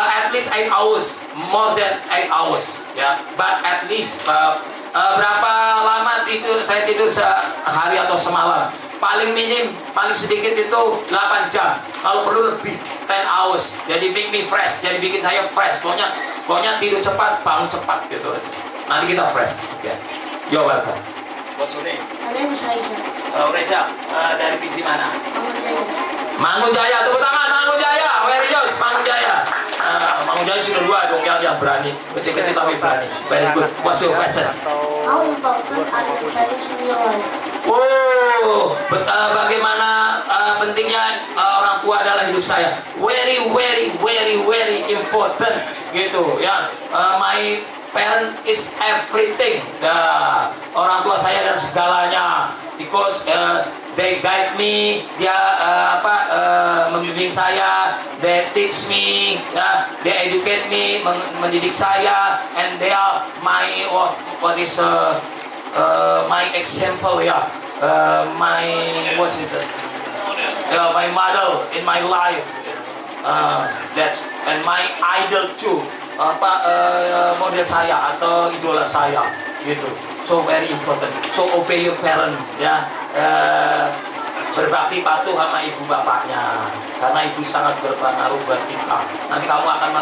At least 8 hours, more than 8 hours. Ya, but at least berapa lama saya tidur sehari atau semalam? Paling minim, paling sedikit itu 8 jam. Kalau perlu lebih 10 hours. Jadi make me fresh, jadi bikin saya fresh. Pokoknya tidur cepat, bangun cepat gitu. Nanti kita fresh. Okay. You're welcome. What's your name? My name is Reza. Reza, dari PC mana? Mangunjaya. Mangunjaya, tepuk tangan Mangunjaya. Very good, Mangunjaya. Mangunjaya sudah 2 dong yang berani. Kecil-kecil tapi berani. Very good. What's your question? How important are your parents in your life? Oh, bagaimana pentingnya orang tua dalam hidup saya? Very important gitu ya. My parent is everything. Orang tua saya dan segalanya, because they guide me, dia membimbing saya, they teach me, they educate me, mendidik saya, and they are my what is my example, my what's it? My model in my life. That's and my idol too. model saya atau idola saya gitu. So very important. So obey your parent ya. Berbakti patuh sama ibu bapaknya karena ibu sangat berpengaruh buat kita. Nanti kamu akan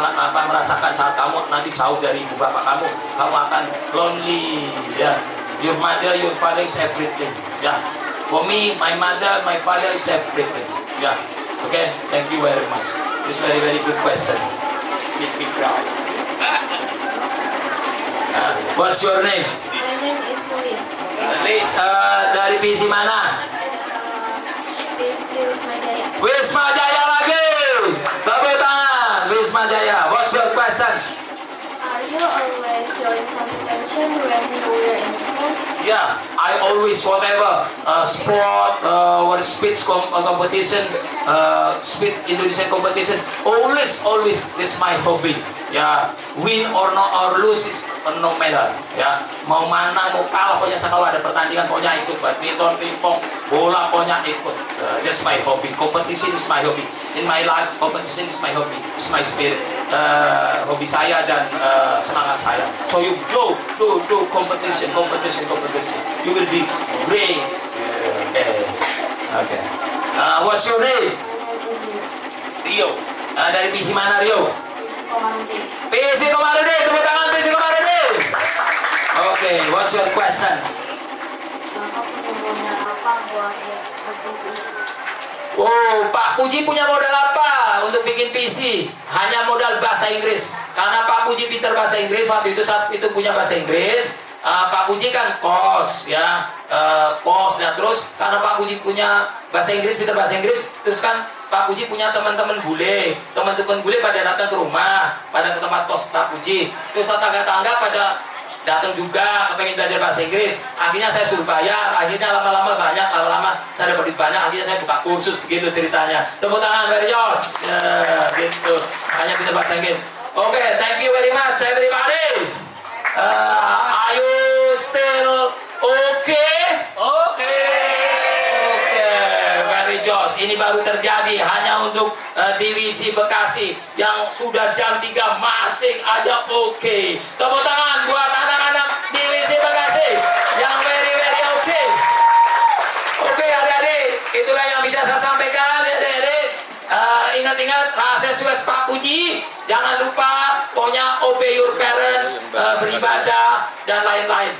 merasakan saat kamu nanti jauh dari ibu bapak kamu akan lonely ya. Your mother, your father is everything ya. For me, my mother, my father is everything ya. Okay, thank you very much. It's very good question. Make me cry. What's your name? My name is Luis. Luis, dari visi mana? Wisma Jaya. Wisma Jaya lagi. Tepuk tangan. Wisma Jaya. What's your question? Are you always join competition when you were in school? Yeah, I always whatever sport or speech competition, speech Indonesian competition. Always this my hobby. Ya, win or not or lose is no matter. Ya, mau mana mau kalah pokoknya kalau ada pertandingan pokoknya ikut. Badminton, pingpong, bola pokoknya ikut. That's my hobby. Competition is my hobby. In my life, competition is my hobby. It's my spirit. Hobi saya dan semangat saya. So you go do competition. You will be great. Okay. What's your name? Rio. Dari visi mana Rio? PC Komarudi, tepuk tangan PC Komarudi. Okay, what's your question? Oh, Pak Puji punya modal apa untuk bikin PC? Hanya modal bahasa Inggris. Karena Pak Puji pintar bahasa Inggris, waktu itu saat itu punya bahasa Inggris. Pak Puji kan kos ya, terus karena Pak Puji punya bahasa Inggris, pintar bahasa Inggris, terus kan Pak Puji punya teman-teman bule pada datang ke rumah, pada ke tempat kos Pak Puji, terus tetangga-tetangga pada datang juga pengen belajar bahasa Inggris. Akhirnya saya suruh bayar, akhirnya lama-lama saya dapat duit banyak, akhirnya saya buka kursus, begitu ceritanya. Tepuk tangan dari Jos ya, gitu, hanya pintar bahasa Inggris. Oke, thank you very much everybody. Are you still okay? Very Jos. Ini baru terjadi hanya untuk divisi Bekasi yang sudah jam 3 masih aja oke. Tepuk tangan buat anak-anak divisi Bekasi yang very oke. Oke adik-adik, itulah yang bisa saya sampaikan adik-adik. Ingat-ingat rahasia sukses Pak Puji. Jangan lupa pokoknya obey your parents, beribadah dan lain-lain.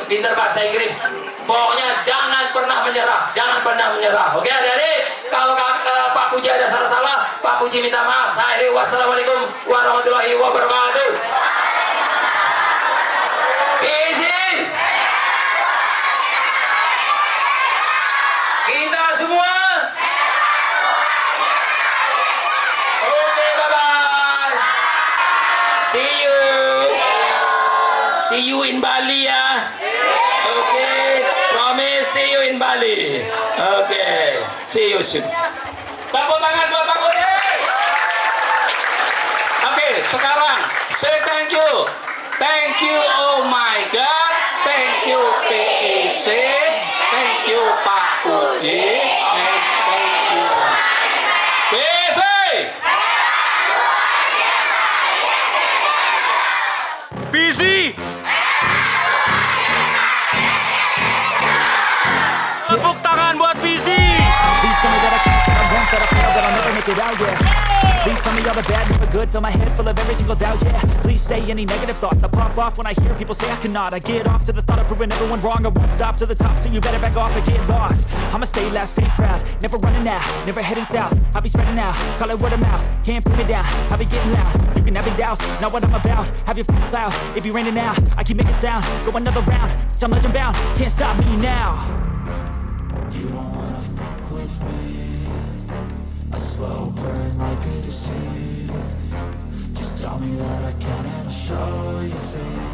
Pintar bahasa Inggris. Pokoknya jangan pernah menyerah. Oke adik-adik, kalau Pak Puji ada salah-salah, Pak Puji minta maaf. Saya akhiri, wassalamualaikum warahmatullahi wabarakatuh. Isi. Kita semua. Oke, bye-bye. See you in Bali ya. Okay, promise see you in Bali. Okay, see you soon. Tepuk tangan buat Pak Puji. Oke, sekarang say thank you oh my God, thank you PEC, thank you Pak Puji, and thank you PEC. PC. Tepuk tangan buat PC. Please tell me that I can't, that I won't, that I fail, that I'll never make it out, yeah. Please tell me all the bad, never good, fill my head full of every single doubt, yeah. Please say any negative thoughts, I pop off when I hear people say I cannot. I get off to the thought of proving everyone wrong, I won't stop to the top, so you better back off and get lost. I'ma stay loud, stay proud, never running out, never heading south. I'll be spreading out, call it word of mouth, can't put me down, I'll be getting loud. You can have it douse, not what I'm about, have your cloud, it be raining now, I keep making sound, go another round, I'm legend bound, can't stop me now. You don't wanna fuck with me, a slow burn like a disease. Just tell me that I can and I'll show you things.